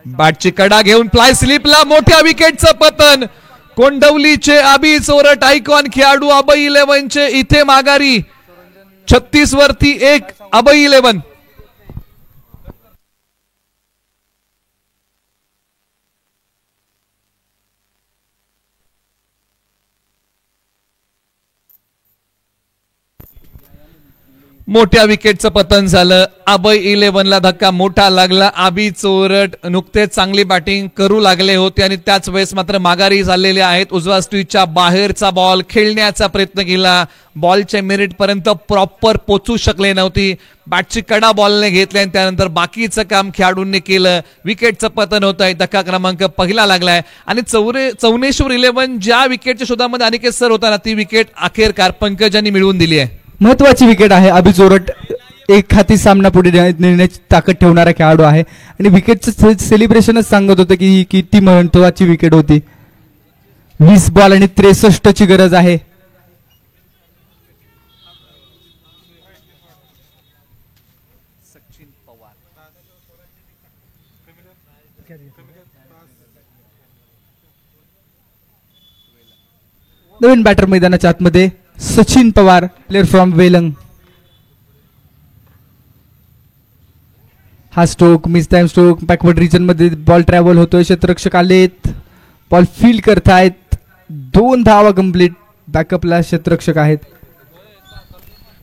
बॅटची कडा घेऊन फ्लाय स्लिपला मोठ्या विकेटचं पतन. कोंडवलीचे आबी चोरट आयकॉन खेळाडू अभय 11चे इथे माघारी. 36 वरती 1 अभय 11. मोठ्या विकेटचं पतन झालं. अभय 11ला धक्का मोठा लागला. आबी चोरट नुकतेच चांगली बॅटिंग करू लागले होते आणि त्याच वेळेस मात्र माघारी झालेले आहेत. उजव्या स्ट्रीटच्या बाहेरचा बॉल खेळण्याचा प्रयत्न केला. बॉलच्या मिनिट पर्यंत प्रॉपर पोचू शकले नव्हती. बॅटची कडा बॉलने घेतली आणि त्यानंतर बाकीचं काम खेळाडूंनी केलं. विकेटचं पतन होत आहे. धक्का क्रमांक पहिला लागलाय आणि चौनेश्वर 11 ज्या विकेटच्या शोधामध्ये अनिकेत सर होता ना, ती विकेट अखेरकार पंकज यांनी मिळवून दिली आहे. महत्वाची विकेट आहे. अभि चोरट एक हाती सामना पुढे नेण्याची ताकद ठेवणारा खेळाडू आहे आणि विकेटचं सेलिब्रेशनच सांगत होतं की किती महत्वाची विकेट होती. 20 बॉल आणि 63 ची गरज आहे. नवीन बॅटर मैदानाच्या आतमध्ये सचिन पवार, प्लेअर फ्रॉम वेलंग. हा stroke mistime stroke, backward region मध्ये बॉल ट्रॅव्हल होतोय. क्षेत्ररक्षक आलेत, बॉल फील्ड करतायत. 2 धावा कंप्लीट. बॅकअपला क्षेत्ररक्षक आहेत.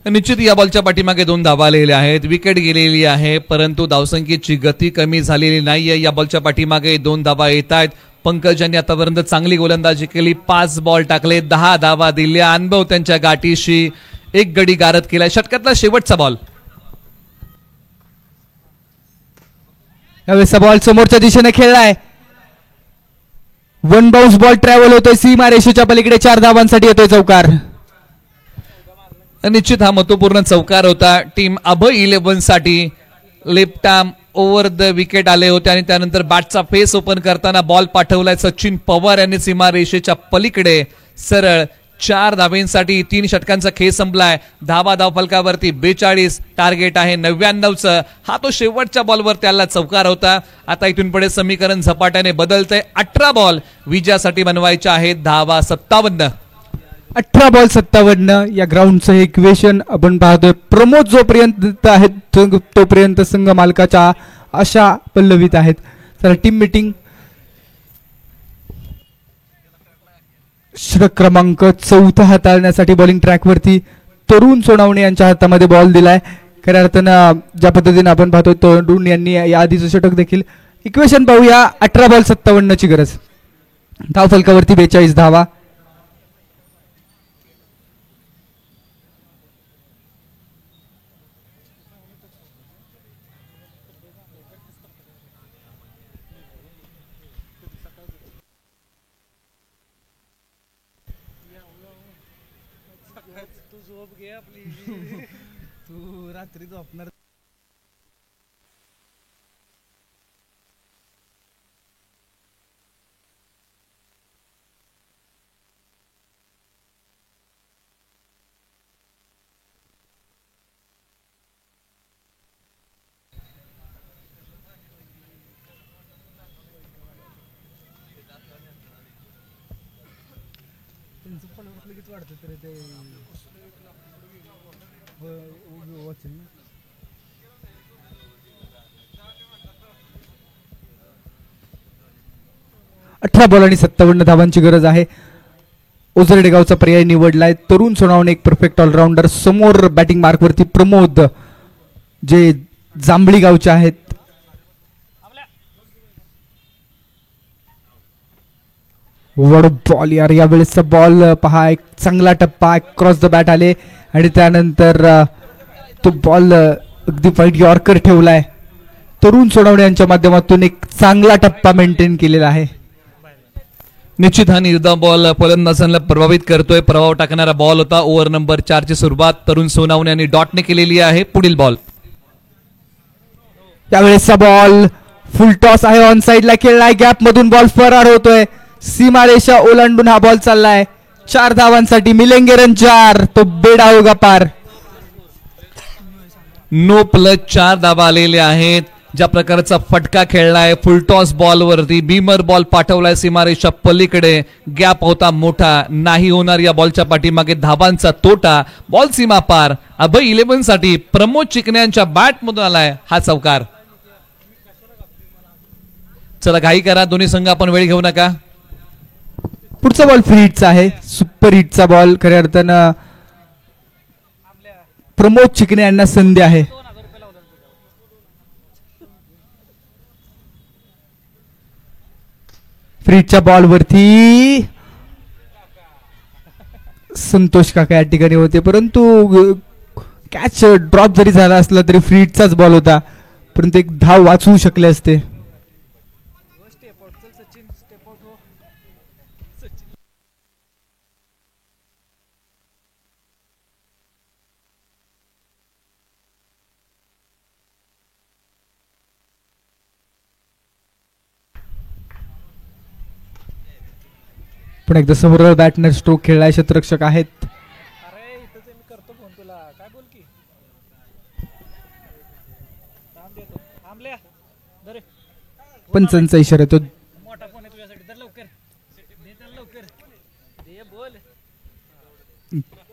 निश्चित या बॉलच्या पाठीमागे 2 धावा आलेल्या आहेत. विकेट गेलेली आहे, परंतु धावसंख्येची गती कमी झालेली नाहीये. या बॉलच्या पाठीमागे 2 धावा येत आहेत. पंकज यांनी आतापर्यंत चांगली गोलंदाजी केली. 5 बॉल टाकले, 10 धावा दिल्या. अनुभव त्यांच्या गाठीशी. 1 गडी गारद केलाय. षटकातला शेवटचा बॉल. यावेळेस बॉल समोरच्या दिशेने खेळलाय. 1 बाउन्स बॉल ट्रॅव्हल होतोय. सीमा रेषेच्या पलीकडे 4 धावांसाठी येतोय चौकार. निश्चित हा महत्वपूर्ण चौकार होता टीम अभय 11 साठी. Left arm over the wicket आले होते आणि त्यानंतर बॅटचा फेस ओपन करताना बॉल पाठवलाय सचिन पवार यांनी सीमारेषेच्या पलीकडे. सरळ 4 धाब्यांसाठी 3 षटकांचा खेळ संपलाय. धावा धावफलकावरती 42. टार्गेट आहे 99चं. हा तो शेवटच्या बॉलवर त्याला चौकार होता. आता इथून पुढे समीकरण झपाट्याने बदलतंय. 18 बॉल विजयासाठी बनवायचे आहेत. धावा 57. 18 बॉल 57. या ग्राउंडचं हे इक्वेशन आपण पाहतोय. प्रमोद जोपर्यंत आहेत तोपर्यंत संघ मालकाच्या आशा पल्लवीत आहेत. तर टीम मीटिंग षटक क्रमांक 4 हाताळण्यासाठी बॉलिंग ट्रॅकवरती तरुण सोनावणे यांच्या हातामध्ये बॉल दिलाय. खऱ्या अर्थानं ज्या पद्धतीने आपण पाहतोय तरुण यांनी या आधीचं षटक देखील. इक्वेशन पाहूया. 18 बॉल 57 ची गरज. धावफलकावरती 42 धावा. तू रात्री झोपणार त्यांचं फॉलोअर्स लगेच वाढतं तर ते वाचेल ना. अठरा बॉल आणि 57 धावांची गरज आहे. ओझरडेगावचा पर्याय निवडलाय. तरुण सोनावणे एक परफेक्ट ऑलराऊंडर. समोर बॅटिंग मार्कवरती प्रमोद जे जांभळी गावचे आहेत. वड बॉल यार, यावेळेसचा बॉल पहा, एक चांगला टप्पा क्रॉस द बॅट आले आणि त्यानंतर तो बॉल अगदी वाईट यॉर्कर ठेवलाय. तरुण सोनावणे यांच्या माध्यमातून एक चांगला टप्पा मेंटेन केलेला आहे. निश्चित हा निर्धाव बॉल फलंदाजांना प्रभावित करतोय. प्रभाव टाकणारा बॉल होता. ओव्हर नंबर 4 ची सुरुवात तरुण सोनावणे यांनी डॉटने केलेली आहे. पुढील बॉल, यावेळेसचा बॉल फुल टॉस आहे. ऑन साइडला खेळलाय. गॅप मधून बॉल फरार होतोय. सीमारेषा ओलांडून हा बॉल चाललाय. 4 धावांसाठी मिलेंगे रन 4. तो बेडा होगा पार. नो प्लस 4 धावा आलेले आहेत. ज्या प्रकारचा फटका खेळलाय फुलटॉस बॉल वरती, बीमर बॉल पाठवलाय सीमारेषा पलीकडे. गॅप होता मोठा, नाही होणार या बॉलच्या पाठीमागे धावांचा तोटा. बॉल सीमा पार. अभय 11 साठी प्रमोद चिकण्यांच्या बॅट मधून आलाय हा चौकार. चला घाई करा, दोन्ही संघ आपण वेळ घेऊ नका. पुढचा बॉल फ्री हिटचा आहे. सुपर हिटचा बॉल. खऱ्या अर्थानं प्रमोद चिकणे यांना संधी आहे. फ्रीजच्या बॉल वरती संतोष काका या ठिकाणी होते, परंतु कॅच ड्रॉप जरी झाला असला तरी फ्रीजचाच बॉल होता, परंतु एक धाव वाचवू शकले असते. पण एकदा समोर बॅटनर स्ट्रोक खेळलाय. क्षेत्ररक्षक आहेत. अरे इथं मी करतो फोन तुला, काय बोल की थांब देतो. थांबल्या दरे पंचांचा इशारा येतो. मोठा फोन आहे तुझ्यासाठी, तर लवकर दे, तर लवकर दे बोल.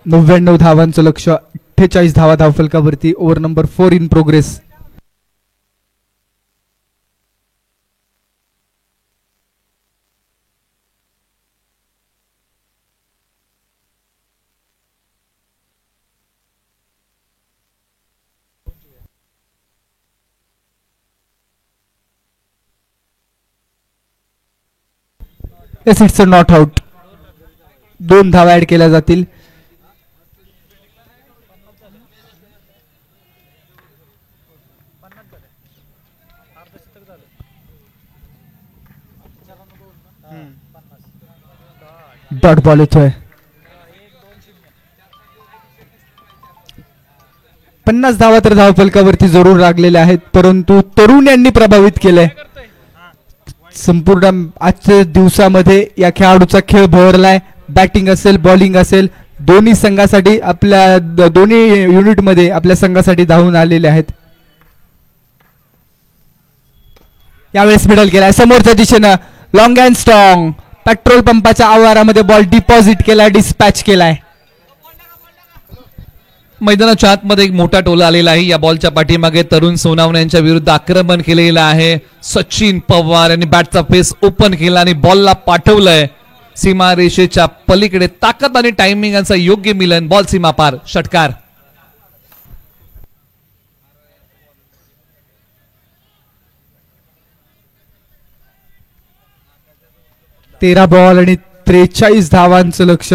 99 धावांचं लक्ष. 48 धावा धावफलकावरती. Over number 4 in progress. Yes, it's a not out. 2 धावा ऍड केल्या जातील. डॉट बॉल येतोय. 50 धावा तर धावफलकावरती जरूर लागलेल्या आहेत, परंतु तरुण यांनी प्रभावित केलंय. संपूर्ण आजच्या दिवसामध्ये या खेळाडूचा खेळ बहरलाय. बॅटिंग असेल, बॉलिंग असेल, दोन्ही संघासाठी आपल्या दोन्ही युनिटमध्ये आपल्या संघासाठी धावून आलेले आहेत. यावेळेस मिडल केलाय समोरच्या दिशेनं. Long and strong. पेट्रोल पंपाच्या आवारामध्ये बॉल डिपॉझिट केलाय, डिस्पॅच केलाय. मैदानाच्या आतमध्ये एक मोठा टोला आलेला आहे. या बॉलच्या पाठीमागे तरुण सोनावणे यांच्या विरुद्ध आक्रमण केलेलं आहे. सचिन पवार यांनी बॅटचा फेस ओपन केला आणि बॉलला पाठवलंय सीमारेषेच्या पलीकडे. ताकद आणि टायमिंग यांचा योग्य मिलन. बॉल सीमा पार. षटकार. तेरा बॉल आणि 43 धावांचं लक्ष.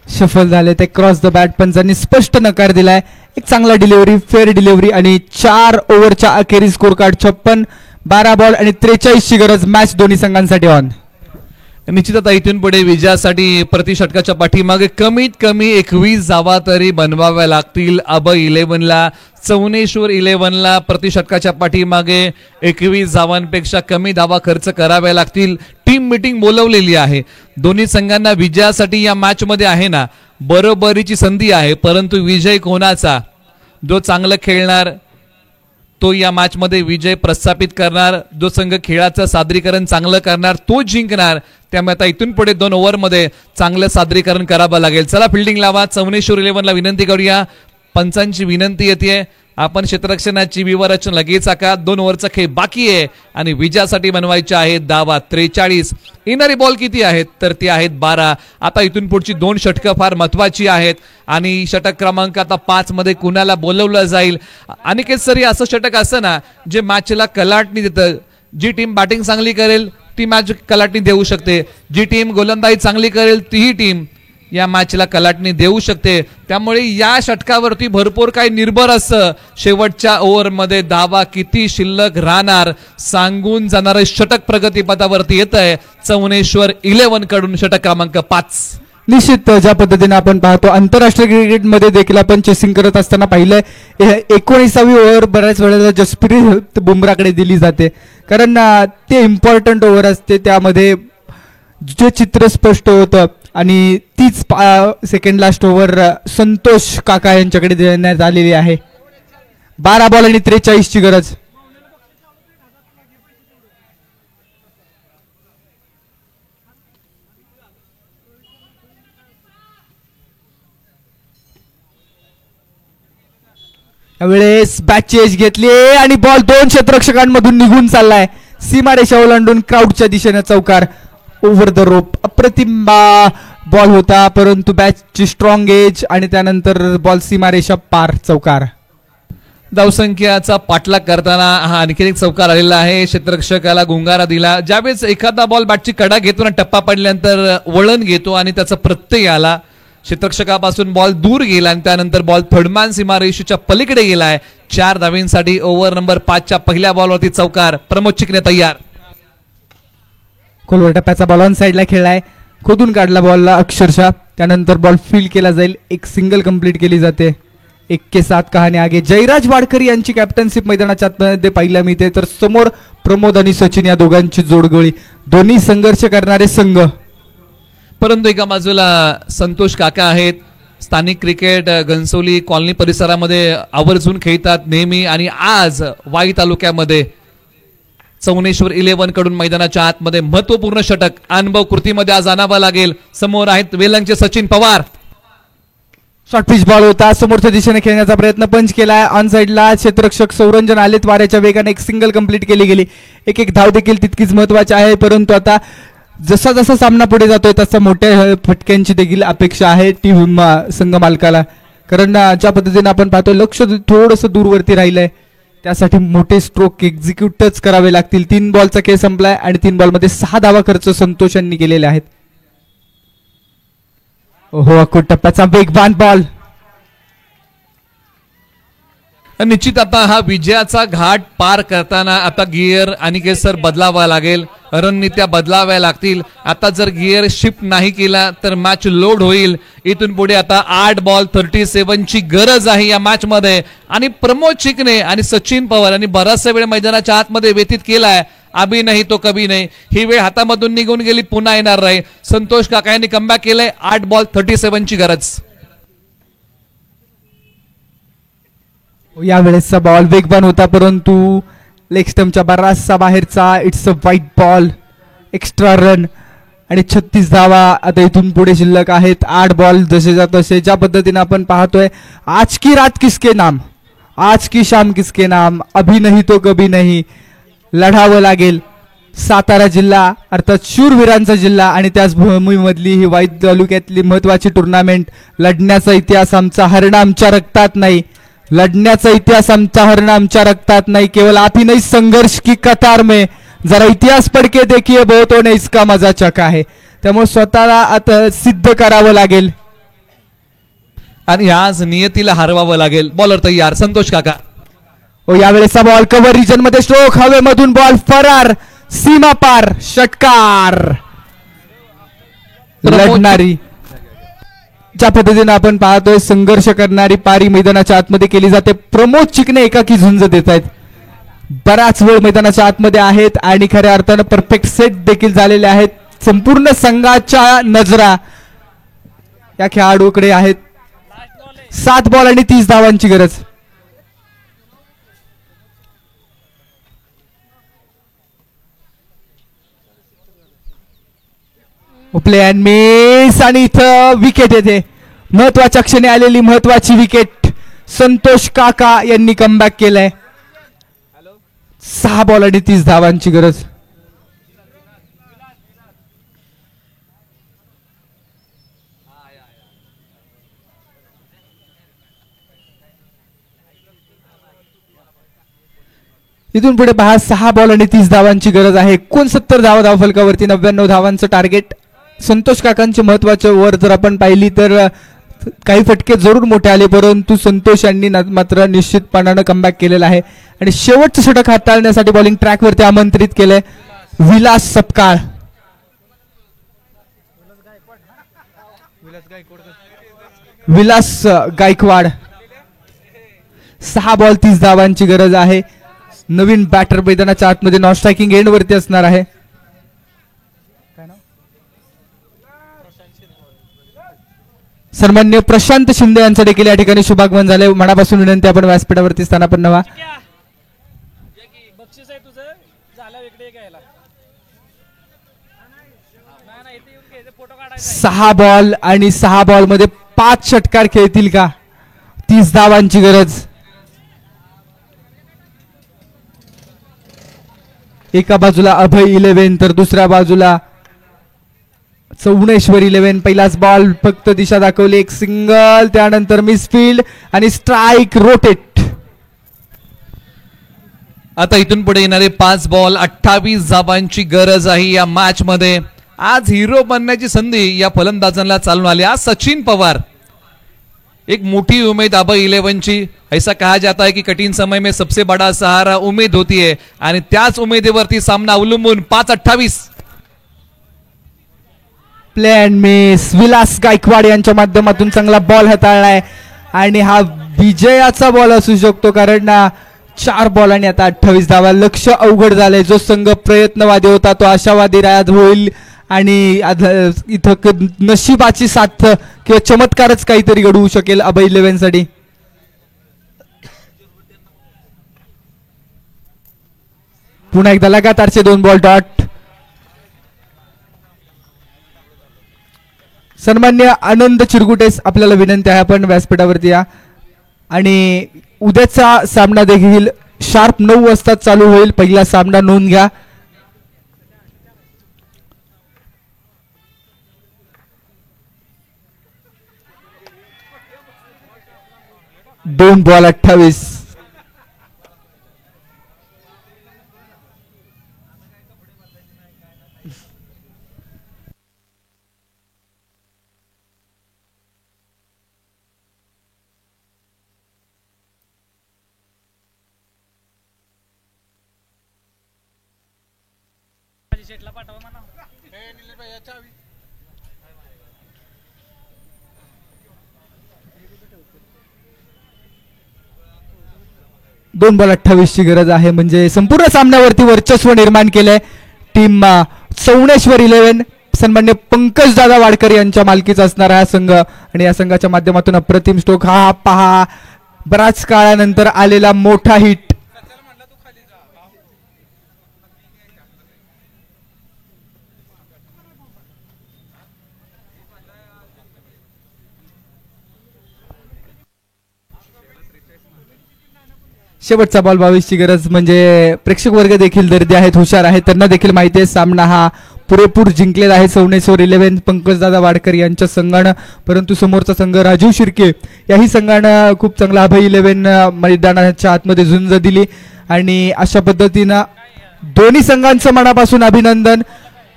सफल झाले ते. क्रॉस द बॅट पंचांनी स्पष्ट नकार दिलाय. एक चांगला डिलिव्हरी, फेअर डिलिव्हरी आणि 4 ओव्हरच्या अखेरीस स्कोर कार्ड 56. 12 बॉल आणि 43 ची गरज. मॅच दोन्ही संघांसाठी ऑन. निश्चित आता इथून पुढे विजयासाठी प्रति षटकाच्या पाठीमागे कमीत कमी 21 धावा तरी बनवाव्या लागतील. अभय 11ला, चौनेश्वर 11ला प्रति षटकाच्या पाठीमागे 21 धावांपेक्षा कमी धावा खर्च कराव्या लागतील. टीम मीटिंग बोलवलेली आहे. दोन्ही संघांना विजयासाठी या मॅच मध्ये आहे ना बरोबरीची संधी आहे, परंतु विजय कोणाचा? जो चांगलं खेळणार तो या मॅच मध्ये विजय प्रस्थापित करणार. जो संघ खेळाचं सादरीकरण चांगलं करणार तो जिंकणार. त्यामुळे आता इथून पुढे 2 ओव्हरमध्ये चांगलं सादरीकरण करावं लागेल. चला फिल्डिंग लावा. चौनेश्वर 11ला विनंती करूया. पंचांची विनंती येते, आपण क्षेत्ररक्षणाची विवरचना लगेच आका. 2 ओव्हरचा खेळ बाकी आहे आणि विजयासाठी बनवायचे आहेत धावा 43. येणारी बॉल किती आहेत तर ती आहेत 12. आता इथून पुढची 2 षटकं फार महत्वाची आहेत आणि षटक क्रमांक आता 5 मध्ये कुणाला बोलवलं जाईल. अनिकेत सर, असं षटक असं ना जे मॅचला कलाटणी देतं. जी टीम बॅटिंग चांगली करेल ती मॅच कलाटणी देऊ शकते, जी टीम गोलंदाजी चांगली करेल तीही टीम या मॅचला कलाटणी देऊ शकते. त्यामुळे या षटकावरती भरपूर काही निर्भर असतं. शेवटच्या ओव्हरमध्ये धावा किती शिल्लक राहणार सांगून जाणारं षटक प्रगतीपथावरती येत आहे चौनेश्वर 11 कडून षटक क्रमांक 5. निश्चित ज्या पद्धतीने आपण पाहतो आंतरराष्ट्रीय क्रिकेटमध्ये देखील आपण चेसिंग करत असताना पाहिलंय 19वी ओव्हर बऱ्याच वेळेला जसप्रीत बुमराकडे दिली जाते, कारण ते इम्पॉर्टंट ओव्हर असते. त्यामध्ये जे चित्र स्पष्ट होतं आणि तीच सेकंड लास्ट ओव्हर संतोष काका यांच्याकडे देण्यात आलेली आहे. 12 बॉल आणि 43ची गरज. यावेळेस बॅट चेंज घेतली आणि बॉल 2 क्षेत्ररक्षकांमधून निघून चाललाय. सीमारेषा ओलांडून क्राऊडच्या दिशेने चौकार. ओव्हर द रोप अप्रतिम बॉल होता, परंतु बॅटची स्ट्रॉंग एज आणि त्यानंतर बॉल सीमारेषा पार. चौकार. धावसंख्याचा पाठलाग करताना हा आणखी एक चौकार आलेला आहे. क्षेत्ररक्षकाला गुंगारा दिला. ज्यावेळेस एखादा बॉल बॅटची कडा घेतो आणि टप्पा पडल्यानंतर वळण घेतो आणि त्याचा प्रत्यय आला, क्षेत्ररक्षकापासून बॉल दूर गेला आणि त्यानंतर बॉल थर्डमॅन सीमारेषेच्या पलीकडे गेलाय. 4 धावींसाठी ओव्हर नंबर 5च्या पहिल्या बॉलवरती चौकार. प्रमोद चिकणे तयार. खोलवर टप्प्याचा बॉल ऑन साईडला खेळलाय, खोदून काढला बॉलला अक्षरशः. त्यानंतर बॉल फील्ड केला जाईल. एक सिंगल कंप्लीट केली जाते. 1-7 कहाणी आगे. जयराज वाडकर यांची कॅप्टनशिप मैदानाच्या आतमध्ये पाहिलं मिळते, तर समोर प्रमोद आणि सचिन या दोघांची जोडगोळी. दोन्ही संघर्ष करणारे संघ. परंतु एका बाजूला संतोष काका आहेत. स्थानिक क्रिकेट घनसोली कॉलनी परिसरामध्ये आवर्जून खेळतात नेहमी आणि आज वाई तालुक्यामध्ये चौनेश्वर 11 कडून मैदानाच्या आतमध्ये महत्वपूर्ण षटक अनुभव कृतीमध्ये आज आणावा लागेल. समोर आहेत वेलंगचे Sachin Pawar. Short pitch ball होता, समोरच्या दिशेने खेळण्याचा प्रयत्न पंच केलाय. ऑन साइडला क्षेत्ररक्षक सौरंजन आलेत वाऱ्याच्या वेगाने. एक सिंगल कंप्लीट केली गेली. एक धाव देखील तितकीच महत्वाची आहे, परंतु आता जसा जसा सामना पुढे जातोय तसा मोठ्या फटक्यांची देखील अपेक्षा आहे टीम संघ मालकाला, कारण ज्या पद्धतीने आपण पाहतोय लक्ष थोडंसं दूरवरती राहिलंय. त्यासाठी मोठे स्ट्रोक एक्झिक्यूटच करावे लागतील. 3 बॉलचा खेळ संपलाय आणि 3 बॉलमध्ये 6 धावा खर्च संतोष यांनी केलेले आहेत. हो, अकोट टप्प्याचा वेगवान बॉल. निश्चित आता हा विजयाचा घाट पार करताना आता गिअर आणि सर बदलावा लागेल. रणनीत्या बदलाव्या लागतील. आता जर गिअर शिफ्ट नाही केला तर मॅच लोड होईल. इथून पुढे आता 8 बॉल 37 ची गरज आहे या मॅच मध्ये. आणि प्रमोद चिकणे आणि सचिन पवार यांनी बराचसा वेळ मैदानाच्या आतमध्ये व्यतीत केलाय. अभी नाही तो कभी नाही. ही वेळ हातामधून निघून गेली, पुन्हा येणार नाही. संतोष काका यांनी कमबॅक केलंय. 8 बॉल 37 ची गरज. यावेळेसचा बॉल वेगवान होता, परंतु लेग स्टंपच्या बराचसा बाहेरचा. It's a white ball. Extra run आणि 36 धावा आता इथून पुढे शिल्लक आहेत. 8 बॉल जसे तसे. ज्या पद्धतीने आपण पाहतोय आज की रात किसके नाम, आज की शाम किसके नाम, अभी नहीं तो कभी नहीं. लढावं लागेल. सातारा जिल्हा अर्थात शूरवीरांचा जिल्हा आणि त्याच भूमीमधली ही वाई तालुक्यातली महत्वाची टुर्नामेंट. लढण्याचा इतिहास आमचा हरणं आमच्या रक्तात नाही. लढण्याचा इतिहास आमचा हरणं आमच्या रक्तात नाही. केवल आप ही नहीं संघर्ष की कतार में जरा इतिहास पढ़ के देखिए बहुत होने इसका मजा चका है. त्यामुळे स्वतःला आता सिद्ध करावं लागेल आणि आज नियतीला हरवावं लागेल. बॉलर तयार संतोष काका. यावेळेचा बॉल कव्हर रिजन मध्ये स्ट्रोक. हवेमधून बॉल फरार. सीमा पार. षटकार. लढणारी ज्या पद्धतीने आपण पाहतोय संघर्ष करणारी पारी मैदानाच्या आतमध्ये केली जाते. प्रमोद चिकणे एकाकी झुंज देत आहेत. बराच वेळ मैदानाच्या आतमध्ये आहेत आणि खऱ्या अर्थानं परफेक्ट सेट देखील झालेले आहेत. संपूर्ण संघाच्या नजरा या खेळाडूकडे आहेत. 7 बॉल आणि 30 धावांची गरज. प्ले अँड मिस आणि इथं विकेट येते. महत्वाच्या क्षणी आलेली महत्वाची विकेट. संतोष काका यांनी कमबॅक केलंय. 6 बॉल आणि 30 धावांची गरज. इथून पुढे पहा 6 बॉल आणि 30 धावांची गरज आहे. 69 धावा धावफलकावरती, 99 धावांचं टार्गेट. संतोष काकांचे महत्वाचे ओव्हर जर आपण पाहिली तर काही फटके जरूर मोठे आले, परंतु संतोष यांनी मात्र निश्चितपणानं कमबॅक केलेला आहे. आणि शेवटचं षटक हाताळण्यासाठी बॉलिंग ट्रॅकवरती आमंत्रित केलंय विलास सपकाळ. विलास गायकवाड. 6 बॉल 30 धावांची गरज आहे. नवीन बॅटर मैदानाच्या आतमध्ये नॉन स्ट्रायकिंग एंड वरती असणार आहे. सन्मान्य प्रशांत शिंदे यांचं देखील या ठिकाणी शुभागमन झाले. मनापासून विनंती आपण व्यासपीठावरती स्थानापन्न व्हा. बक्षीस आहे तुझं, झालं इकडे घ्यायला. नाही इथे येऊन घ्यायचं, फोटो काढायचा. 6 बॉल आणि 6 बॉल मध्ये 5 षटकार खेळतील का? 30 धावांची गरज. एका बाजूला अभय 11 तर दुसऱ्या बाजूला चौनेश्वर 11. पहिलाच बॉल फक्त दिशा दाखवली, एक सिंगल, त्यानंतर मिसफील्ड आणि स्ट्राईक रोटेट. आता इथून पुढे येणारे 5 बॉल 28 धावांची गरज आहे या मॅच मध्ये. आज हिरो बनण्याची संधी या फलंदाजांना चालून आली. आज सचिन पवार एक मोठी उमेद अभय 11 ची. ऐसा कहा जाता है कि कठिन समय में सबसे बड़ा सहारा उम्मीद होती है आणि त्याच उमेदीवरती सामना अवलंबून 5-28. Play and miss. Vilas Gaikwad यांच्या माध्यमातून चांगला बॉल हाताळलाय आणि हा विजयाचा बॉल असू शकतो, कारण 4 बॉल आणि आता 28 धावा. लक्ष अवघड झालंय. जो संघ प्रयत्नवादी होता तो आशावादी राहत होईल आणि इथं नशिबाची साथ किंवा चमत्कारच काहीतरी घडवू शकेल अभय 11 साठी. पुन्हा एकदा लगातारचे 2 बॉल डॉट. सन्मान्य आनंद चिरगुटेस आपल्याला विनंती आहे आपण व्यासपीठावरती या. आणि उद्याचा सामना देखील शार्प 9 वाजता चालू होईल. पहिला सामना नोंद घ्या. 2 बॉल 28. शेटला पाठवा म्हणा. 2 बॉल 28 ची गरज आहे. म्हणजे संपूर्ण सामन्यावरती वर्चस्व निर्माण केलंय टीम चौनेश्वर 11. सन्मान्य पंकज दादा वाडकर यांच्या मालकीचा असणारा हा संघ आणि या संघाच्या माध्यमातून अप्रतिम स्ट्रोक. हा पहा, बराच काळानंतर आलेला मोठा हिट. शेवटचा बॉल 22 ची गरज. म्हणजे प्रेक्षक वर्ग देखील दर्दी आहेत, हुशार आहेत, त्यांना देखील माहिती आहे सामना हा पुरेपूर जिंकलेला आहे चौनेश्वर 11 पंकजदादा वाडकर यांच्या संघानं. परंतु समोरचा संघ राजीव शिर्के याही संघानं खूप चांगला अभय 11 मैदानाच्या आतमध्ये झुंज दिली आणि अशा पद्धतीनं दोन्ही संघांचं मनापासून अभिनंदन.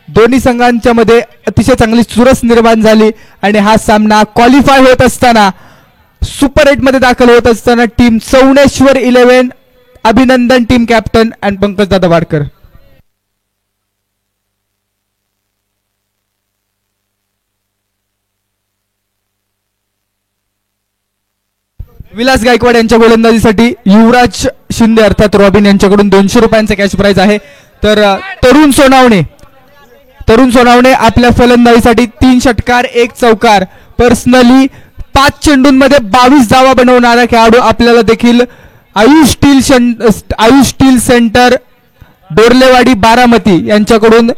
दोन्ही संघांच्या मध्ये अतिशय चांगली चुरस निर्माण झाली आणि हा सामना क्वालिफाय होत असताना, सुपर 8 मध्ये दाखल होत असताना टीम चौनेश्वर 11 अभिनंदन टीम कॅप्टन अँड पंकजदादा वाडकर. विलास गायकवाड यांच्या गोलंदाजीसाठी युवराज शिंदे अर्थात रॉबिन यांच्याकडून 200 रुपयांचा कॅश प्राइज आहे. तर तरुण सोनावणे आपल्या फलंदाजीसाठी 3 षटकार 1 चौकार. पर्सनली 5 चेंडूंमध्ये 22 धावा बनवणारा खेळाडू आपल्याला देखील आयुष स्टील सेंटर डोरलेवाडी बारामती यांच्याकडून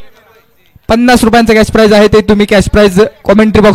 50 रुपयांचं कॅश प्राइज आहे ते तुम्ही कॅश प्राइज कॉमेंट्री बॉक्स